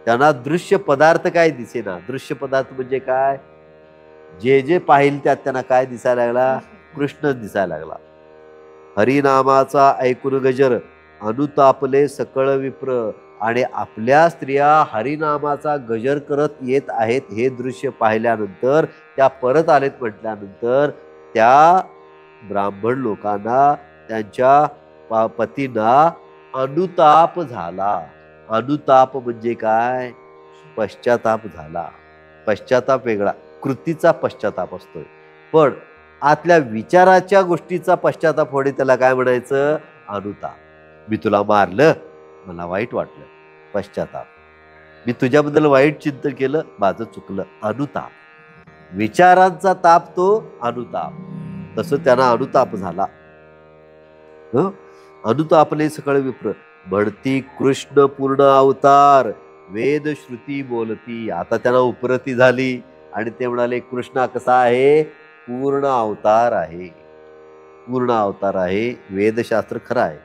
त्यांना दृश्य पदार्थ काय दिसेना. दृश्य पदार्थ म्हणजे काय? जे जे पाहिल त्यात त्यांना काय दिसायला लागला? कृष्ण दिसायला लागला. हरिनामाचा ऐकून गजर, अनुतापले सकळ विप्र. आणि आपल्या स्त्रिया हरिनामाचा गजर करत येत आहेत हे दृश्य पाहिल्यानंतर त्या परत आलेत म्हटल्यानंतर त्या ब्राह्मण लोकांना, त्यांच्या पतींना अनुताप झाला. अनुताप म्हणजे काय? पश्चाताप झाला. पश्चाताप वेगळा, कृतीचा पश्चाताप असतोय, पण आतल्या विचाराच्या गोष्टीचा पश्चाताप होणे त्याला काय म्हणायचं? अनुताप. मी तुला मारलं, मला वाईट वाटलं, पश्चाताप. मी तुझ्याबद्दल वाईट चिंतन केलं, माझं चुकलं, अनुताप. विचारांचा ताप तो अनुताप. तसं त्यांना अनुताप झाला. अनुतापले सकळ विप्र म्हणती कृष्ण पूर्ण अवतार वेद श्रुती बोलती. आता त्यांना उपरती झाली आणि ते म्हणाले कृष्णा कसा आहे, पूर्ण अवतार आहे, पूर्ण अवतार आहे. वेदशास्त्र खरं आहे.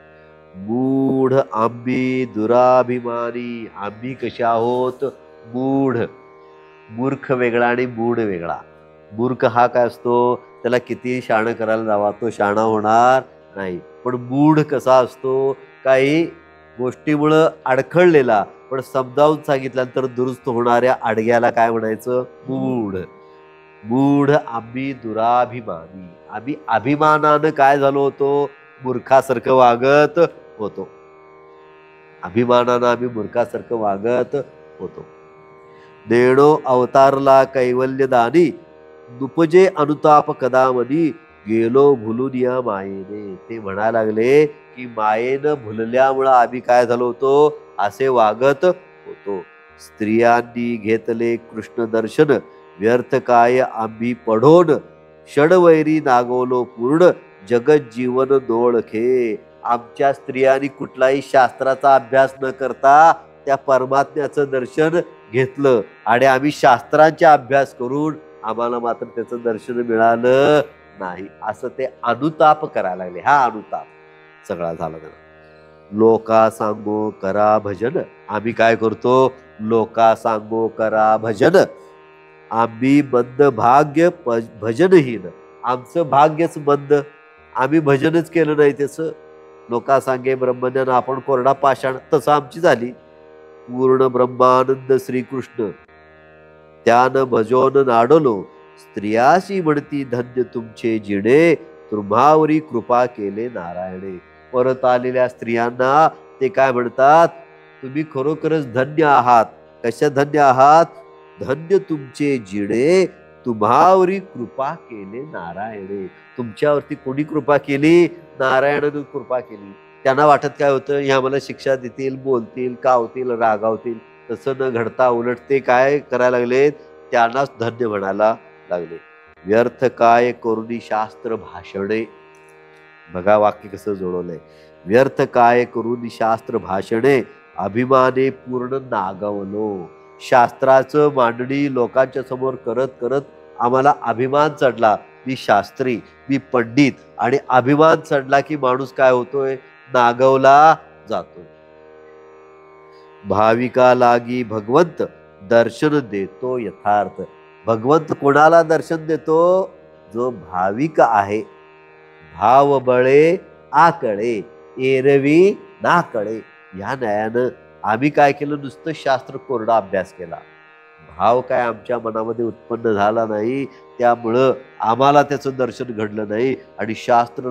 मूढ आम्ही दुराभिमानी. आम्ही कशा आहोत, मूढ. मूर्ख वेगळा आणि मूढ वेगळा. मूर्ख हा काय असतो, त्याला किती शाणं करायला जावा तो शाणा होणार नाही. पण मूढ कसा असतो, काही गोष्टीमुळं अडखळलेला पण समजावून सांगितल्यानंतर दुरुस्त होणाऱ्या आडग्याला काय म्हणायचं, मूढ. मूढ आम्ही दुराभिमानी. आम्ही अभिमानानं काय झालो होतो, मूर्खासारखं वागत होतो. अभिमानानं आम्ही मूर्खासारखं वागत होतो. देणो अवतारला कैवल्यदानी दुपजे अनुताप कदामनी गेलो भुलून या मायेने. ते म्हणायला लागले की मायेनं भुलल्यामुळं आम्ही काय झालो होतो, असे वागत होतो. स्त्रियांनी घेतले कृष्ण दर्शन व्यर्थ काय आम्ही पढोन षडवैरी नागवलो पूर्ण जगत जीवन दोळखे. आमच्या स्त्रियांनी कुठलाही शास्त्राचा अभ्यास न करता त्या परमात्म्याचं दर्शन घेतलं आणि आम्ही शास्त्रांचा अभ्यास करून आम्हाला मात्र त्याचं दर्शन मिळालं नाही. असं ते अनुताप करायला लागले. हा अनुताप सगळा झाला त्याला. लोका सांगो करा भजन. आम्ही काय करतो, लोका सांगो करा भजन. आम्ही मंद भाग्य भजनहीन. आमचं भाग्यच मंद, आम्ही भजनच केलं नाही त्याचं. लोका सांगे ब्रह्मज्ञान, आपण कोरडा पाषाण. तसं आमची झाली. पूर्ण ब्रह्मानंद श्रीकृष्ण त्यानं भजोन नाडलो स्त्रियाशी म्हणती धन्य तुमचे जिणे तुम्हावरी कृपा केले नारायणे. परत आलेल्या स्त्रियांना ते काय म्हणतात, तुम्ही खरोखरच धन्य आहात. कशा धन्य आहात, धन्य तुमचे जिणे तुम्हावरी कृपा केले नारायणे. तुमच्यावरती कोणी कृपा केली, नारायणानं कृपा केली. त्यांना वाटत काय होतं, ह्या मला शिक्षा देतील, बोलतील, कावतील, रागावतील. तसं न घडता उलट ते काय करायला लागले, त्यांनाच धन्य म्हणायला लागले. व्यर्थ काय करुणी शास्त्र भाषणे. बघा वाक्य कसं जोडवलंय. व्यर्थ काय करुणी शास्त्र भाषणे अभिमाने पूर्ण नागवलो. शास्त्राचं मांडणी लोकांच्या समोर करत करत आम्हाला अभिमान चढला. मी शास्त्री, मी पंडित, आणि अभिमान चढला की माणूस काय होतोय, नागवला जातोय. भाविका लागी भगवंत दर्शन देतो यथार्थ. भगवंत कोणाला दर्शन देतो, जो भाविक आहे. भाव बळे आकळे एरवी नाकळे. या न्यायानं आम्ही काय केलं, नुसतं शास्त्र कोरडा अभ्यास केला. भाव काय आमच्या मनामध्ये उत्पन्न झाला नाही, त्यामुळं आम्हाला त्याचं दर्शन घडलं नाही. आणि शास्त्र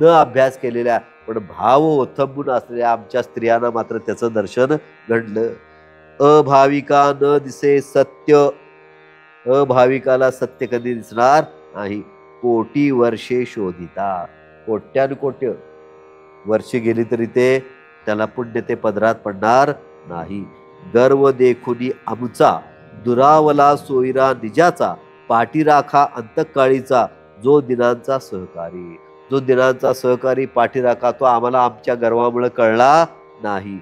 न अभ्यास केलेल्या पण भाव ओथंबून असलेल्या आमच्या स्त्रियांना मात्र त्याचं दर्शन घडलं. अभाविका न दिसे सत्य. अभाविकाला सत्य कधी दिसणार नाही. कोटी वर्षे शोधिता. कोट्यानुकोट्य वर्षे गेली तरी ते त्याला पुण्य ते पदरात पडणार नाही. गर्व देखुनी आमचा दुरावला सोयरा निजाचा पाठीराखा अंतकाळीचा जो दिनांचा सहकारी. जो दिनांचा सहकारी पाठीराखा तो आम्हाला आमच्या गर्वामुळे कळला नाही.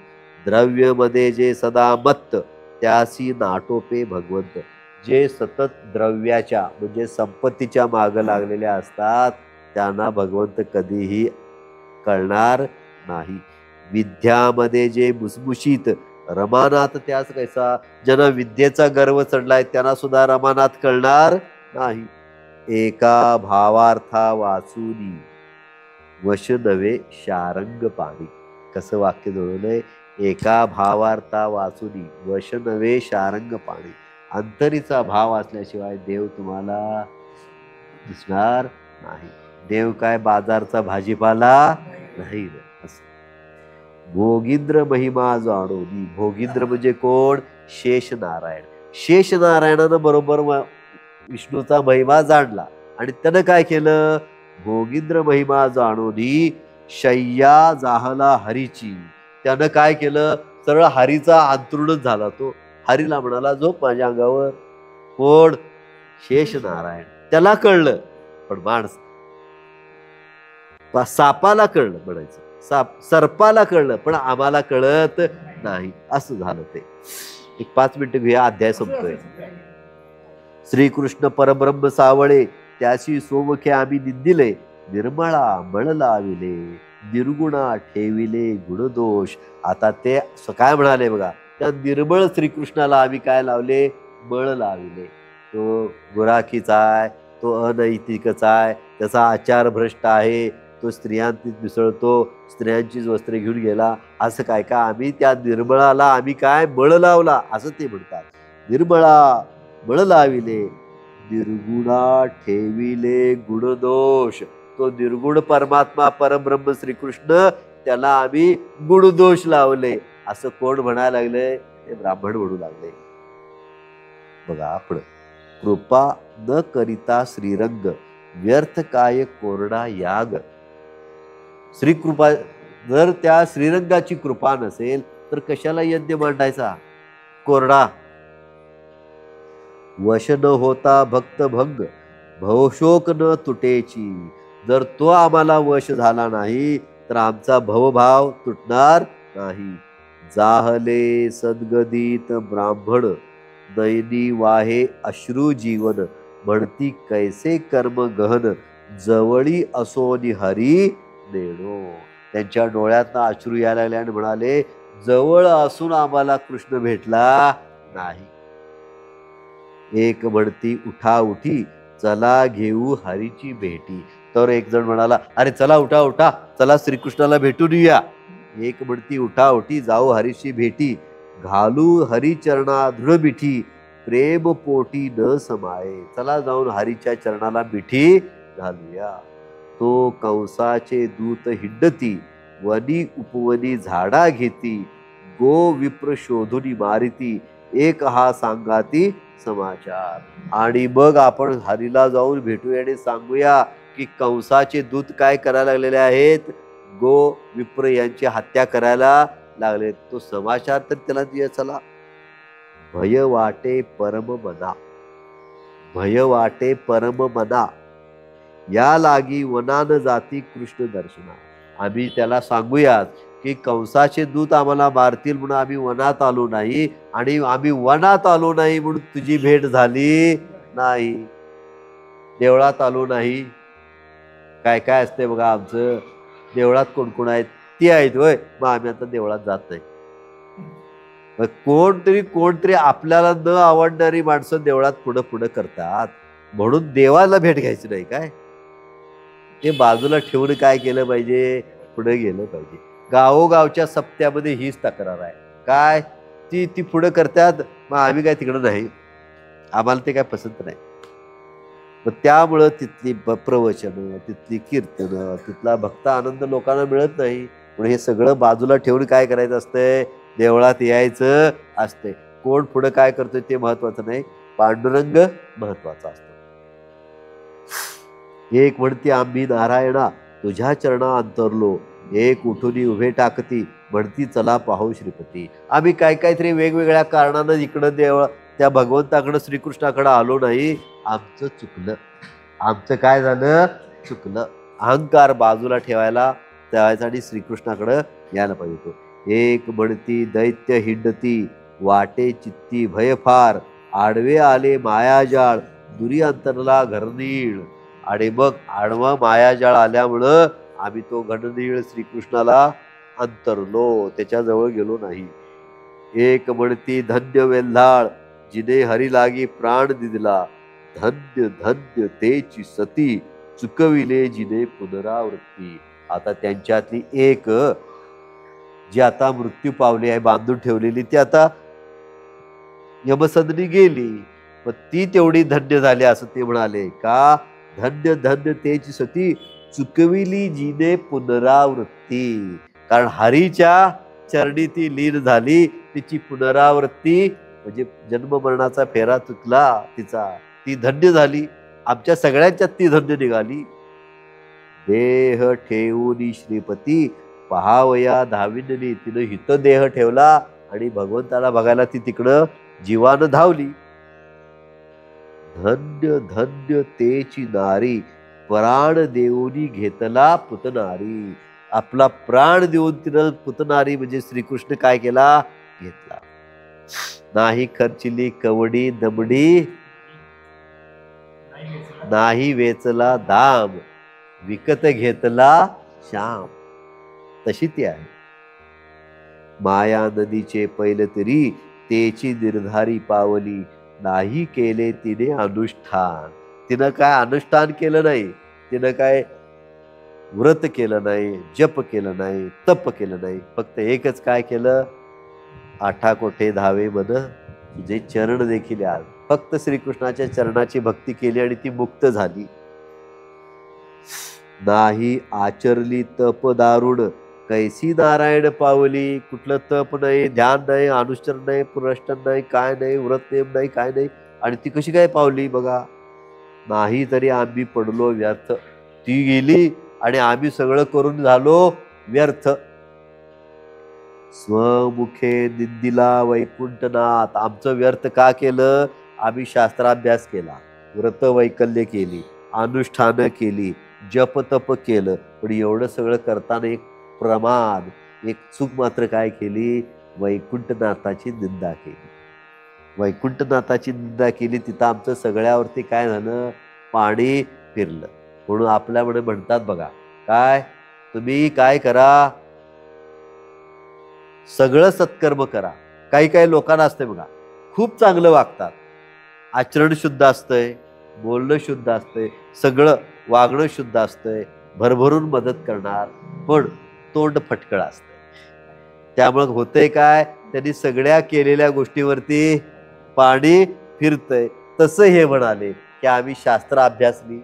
द्रव्यमध्ये जे सदा मत्त त्यासी नाटोपे भगवंत. जे सतत द्रव्याच्या म्हणजे संपत्तीच्या मागं लागलेले असतात त्यांना भगवंत कधीही कळणार नाही. विद्यामध्ये जे मुसमुशीत रमानाथ त्याच कैसा. ज्यांना विद्येचा गर्व चढलाय त्यांना सुद्धा रमानाथ कळणार नाही. एका भावार्था वाचुनी वश नवे शारंग पाणी. कसं वाक्य जोडलंय, एका भावार्था वाचुनी वश नवे शारंग पाणी. अंतरीचा भाव असल्याशिवाय देव तुम्हाला दिसणार नाही. देव काय बाजारचा भाजीपाला नाही. भोगींद्र महिमा जाणोनी. भोगींद्र म्हणजे कोण, शेष नारायण. शेष नारायणानं बरोबर विष्णूचा महिमा जाणला आणि त्यानं काय केलं, भोगींद्र महिमा जाणोनी शय्या जाहला हरीची. त्यानं काय केलं, सरळ हरीचा अंतरुणच झाला. तो हरीला म्हणाला झोप माझ्या अंगावर. कोण, शेष नारायण. त्याला कळलं, पण सापाला कळलं म्हणायचं, सर्पाला कळलं, पण आम्हाला कळत नाही. असं झालं ते. एक 5 मिनिटं घेऊया, अध्याय संपतोय. श्रीकृष्ण परब्रह्म सावळे, त्याशी सोमखे आम्ही निंदिले. निर्मळा मळ लाविले, निर्गुणा ठेविले गुणदोष. आता ते काय म्हणाले बघा, त्या निर्मळ श्रीकृष्णाला आम्ही काय लावले? मळ लाविले. तो गुराखीचा आहे, तो अनैतिकच आहे, त्याचा आचार भ्रष्ट आहे, तो स्त्रियांतीत मिसळतो, स्त्रियांचीच वस्त्रे घेऊन गेला. असं काय का आम्ही त्या निर्मळाला आम्ही काय मळ लावला, असं ते म्हणतात. निर्मळा मळ लाविले, निर्गुणा ठेविले गुणदोष. तो निर्गुण परमात्मा परब्रह्म श्रीकृष्ण, त्याला आम्ही गुणदोष लावले. असं कोण म्हणायला लागले? ते ब्राह्मण म्हणू लागले. बघा आपण, कृपा न करिता श्रीरंग, व्यर्थ काय कोरडा याग. श्रीकृपा, जर त्या श्रीरंगाची कृपा नसेल तर कशाला यज्ञ मांडायचा कोरडा. वश न होता भक्त भंग, भवशोक न तुटेची. जर तो आम्हाला वश झाला नाही तर आमचा भवभाव तुटणार नाही. जाहले सद्गदित ब्राह्मण, नयनी वाहे अश्रू जीवन. म्हणती कैसे कर्म गहन, जवळी असोनी हरी नेणो. त्यांच्या डोळ्यातनं अश्रू यायला लागले आणि म्हणाले, जवळ असून आम्हाला कृष्ण भेटला नाही. एक म्हणती उठा उठी, चला घेऊ हरीची भेटी. तर एक जण म्हणाला, अरे चला उठा उठा, चला श्रीकृष्णाला भेटून येऊया. एक म्हणती उठा उठी, जाऊ हरीची भेटी. घालू हरिचरणा दृढ मिठी, प्रेम पोटी न समाये. चला जाऊन हरीच्या चरणाला मिठी घालूया. तो कंसाचे दूत हिंडती, वनी उपवनी झाडा घेती. गो विप्र शोधुनी मारिती, एक हा सांगाती समाचार. आणि मग आपण हरीला जाऊन भेटूया आणि सांगूया की कंसाचे दूत काय करायला लागलेले आहेत, गो विप्र यांची हत्या करायला लागले. तो समाचार तर त्याला दिया. चला. भय वाटे परम मना, भय वाटे परम मना, या लागी वनान जाती कृष्ण दर्शना. आम्ही त्याला सांगूयात की कंसाचे दूत आम्हाला मारतील म्हणून आम्ही वनात आलो नाही, आणि आम्ही वनात आलो नाही म्हणून तुझी भेट झाली नाही. देवळात आलो नाही. काय काय असते बघा आमचं, देवळात कोण कोण आहेत? ती आहेत होय, मग आम्ही आता देवळात जात नाही. कोणतरी आपल्याला न आवडणारी माणसं देवळात पुढं पुढं करतात, म्हणून देवाला भेट घ्यायची नाही काय? ते बाजूला ठेवून काय केलं पाहिजे? पुढे गेलं पाहिजे. गावोगावच्या सप्त्यामध्ये हीच तक्रार आहे. काय ती पुढे करतात, मग आम्ही काय तिकडं नाही, आम्हाला ते काय पसंत नाही. मग त्यामुळं तिथली प्रवचन, तिथली कीर्तन, तिथला भक्त आनंद लोकांना मिळत नाही. म्हणून हे सगळं बाजूला ठेवून काय करायचं असतंय? देवळात यायचं असते. कोण पुढे काय करतोय ते महत्वाचं नाही, पांडुरंग महत्वाचा असतो. एक म्हणती आम्ही नारायणा, तुझ्या चरणा अंतरलो. एक उठून उभे टाकती, म्हणती चला पाहू श्रीपती. आम्ही काहीतरी वेगवेगळ्या कारणानं इकडं त्या भगवंताकडं श्रीकृष्णाकडं आलो नाही. आमचं चुकलं. आमचं काय झालं? चुकलं. अहंकार बाजूला ठेवायला त्यासाठी श्रीकृष्णाकडं यायला पाहिजे होतो. एक म्हणती दैत्य हिंडती, वाटे चित्ती भय फार. आडवे आले मायाजाळ, दुरी अंतरला घरनीळ. आणि मग आडवा मायाजाळ आल्यामुळं आम्ही तो घननीळ श्रीकृष्णाला अंतरलो, त्याच्याजवळ गेलो नाही. एक म्हणती धन्य वेल्हाळ, जिने हरी लागी प्राण दिला. धन्य धन्य तेची सती, चुकविले जिने पुनरावृत्ती. आता त्यांच्यातली एक जी आता मृत्यू पावली आहे, बांधून ठेवलेली, ती आता यमसदनी गेली, पण ती तेवढी धन्य झाली असं ते म्हणाले. का? धन्य धन्य तेची सती, चुकविली जिने पुनरावृत्ती. कारण हरीच्या चरणी ती लीन झाली, तिची पुनरावृत्ती म्हणजे जन्म मरणाचा फेरा चुकला तिचा, ती धन्य झाली. आमच्या सगळ्यांच्यात ती धन्य निघाली. देह ठेवून श्रीपती, पहावया धाविनली. तिनं हित देह ठेवला आणि भगवंताला बघायला ती तिकडं जीवानं धावली. धन्य धन्य तेची नारी, प्राण देऊनी घेतला पुतनारी. आपला प्राण देऊन तिनं पुतनारी म्हणजे श्रीकृष्ण काय केला, घेतला. नाही खर्चिली कवडी दमडी, नाही वेचला दाम, विकत घेतला श्याम. तशी ती आहे. माया नदीचे पैल तरी, तेची निर्धारी पावली, नाही केले तिने अनुष्ठान. तिनं काय अनुष्ठान केलं नाही, तिनं काय व्रत केलं नाही, जप केलं नाही, तप केलं नाही. फक्त एकच काय केलं, आठा कोठे धावे मन तुझे चरण देखील आज. फक्त श्रीकृष्णाच्या चरणाची भक्ती केली आणि ती मुक्त झाली. नाही आचरली तप दारुण, कैसी नारायण पावली. कुठलं तप नाही, ध्यान नाही, अनुष्ठान नाही, पुरष्टन नाही, काय नाही, व्रत नेम नाही, काय नाही. आणि ती कशी काय पावली बघा. नाही तरी आम्ही पडलो व्यर्थ. ती गेली आणि आम्ही सगळं करून झालो व्यर्थ. स्वमुखे निंदिला वैकुंठनाथ. आमचं व्यर्थ का केलं, आम्ही शास्त्राभ्यास केला, व्रत वैकल्य केली, अनुष्ठानं केली, जप तप केलं, पण एवढं सगळं करताना एक प्रमाद, एक चूक मात्र काय केली, वैकुंठनाथाची निंदा केली. वैकुंठनाथाची निंदा केली, तिथं आमचं सगळ्यावरती काय झालं, पाणी फिरलं. म्हणून आपल्याकडे म्हणतात बघा, काय तुम्ही काय करा, सगळं सत्कर्म करा. काही काही लोकांना असते बघा, खूप चांगलं वागतात, आचरण शुद्ध असतंय, बोलणं शुद्ध असतंय, सगळं वागणं शुद्ध असतंय, भरभरून मदत करणार, पण तोंड फटकळ असतंय. त्यामुळे होतंय काय, त्यांनी सगळ्या केलेल्या गोष्टीवरती पाणी फिरतंय. तसं हे म्हणाले की आम्ही शास्त्र अभ्यासली,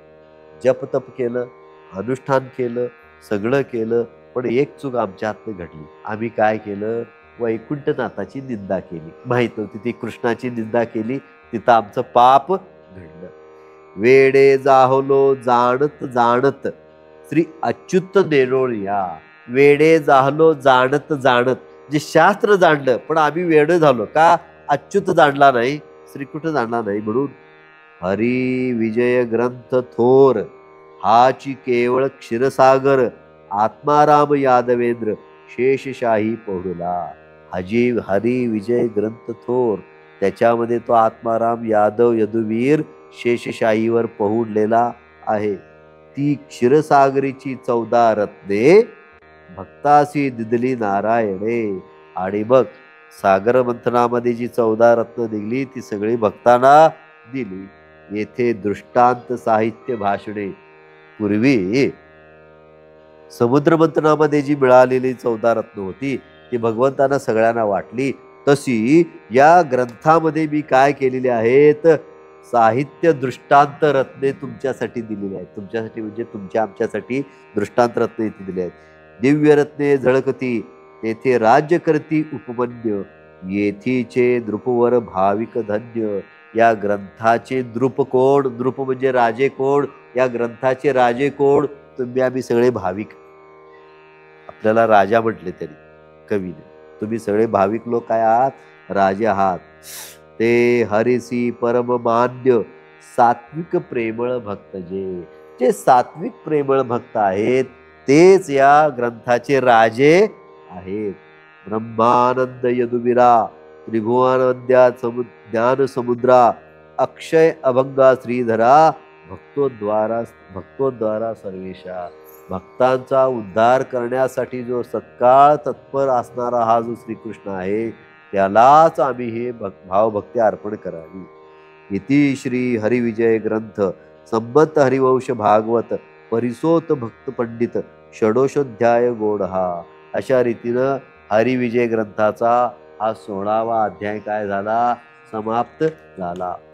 जप तप केलं, अनुष्ठान केलं, सगळं केलं, पण एक चूक आमच्या हातनं घडली. आम्ही काय केलं, वैकुंठनाथाची निंदा केली. माहित नव्हती ती कृष्णाची निंदा केली, तिथं आमचं पाप घडलं. वेडे जाहलो जाणत जाणत, श्री अच्युत नेरोळ्या. वेडे जाहलो जाणत जाणत, जे शास्त्र जाणलं पण आम्ही वेडे झालो का, अच्युत जाणला नाही, श्रीकृष्ण जाणला नाही. म्हणून हरी विजय ग्रंथ थोर, हाची केवळ क्षीरसागर, आत्माराम यादवेंद्र शेषशाही पहुडला. हरी विजय ग्रंथ थोर, त्याच्यामध्ये तो आत्माराम यादव यदुवीर शेषशाहीवर पहुडलेला आहे. ती क्षीरसागरीची 14 रत्ने भक्तासी दिदली नारायणे. आणि बघ, सागर मंथनामध्ये जी 14 रत्न निघली ती सगळी भक्तांना दिली. येथे दृष्टांत साहित्य भाषणे. पूर्वी समुद्र मंथनामध्ये जी मिळालेली 14 रत्न होती ती भगवंतांना सगळ्यांना वाटली. तशी या ग्रंथामध्ये मी काय केलेले आहेत, साहित्य दृष्टांत रत्ने तुमच्यासाठी दिलेली आहेत. तुमच्यासाठी म्हणजे तुमच्या आमच्यासाठी दृष्टांत रत्ने इथे दिले आहेत. दिव्य रत्ने झळकती, तेथे राज्य करती उपमन्य, येथीचे नृपवर भाविक धन्य. या ग्रंथाचे नृप कोण, नृप म्हणजे राजे कोण, या ग्रंथाचे राजे कोण, तुम्ही आम्ही सगळे भाविक. आपल्याला राजा म्हटले तरी कवीने, तुम्ही सगळे भाविक लोक काय आहात, राजे आहात. ते हरिसी परम मान्य, सात्विक प्रेमळ भक्त. जे सात्विक प्रेमळ भक्त आहेत तेच या ग्रंथाचे राजे आहेत. ब्रह्मानंद यदुवीरा, त्रिभुवनवंद्या ज्ञान समुद्रा, अक्षय अभंगा श्रीधरा, भक्तोद्वारा सर्वेशा. भक्तांचा उद्धार करण्यासाठी जो सत्काळ तत्पर असणारा हा जो श्रीकृष्ण आहे, त्यालाच आम्ही हे भावभक्ती अर्पण करावी. इति श्री हरिविजय ग्रंथ संबत हरिवंश भागवत परिसोत भक्त पंडित षडोषोध्याय गोडहा. अशा रीतीनं हरिविजय ग्रंथाचा हा 16वा अध्याय काय झाला, समाप्त झाला.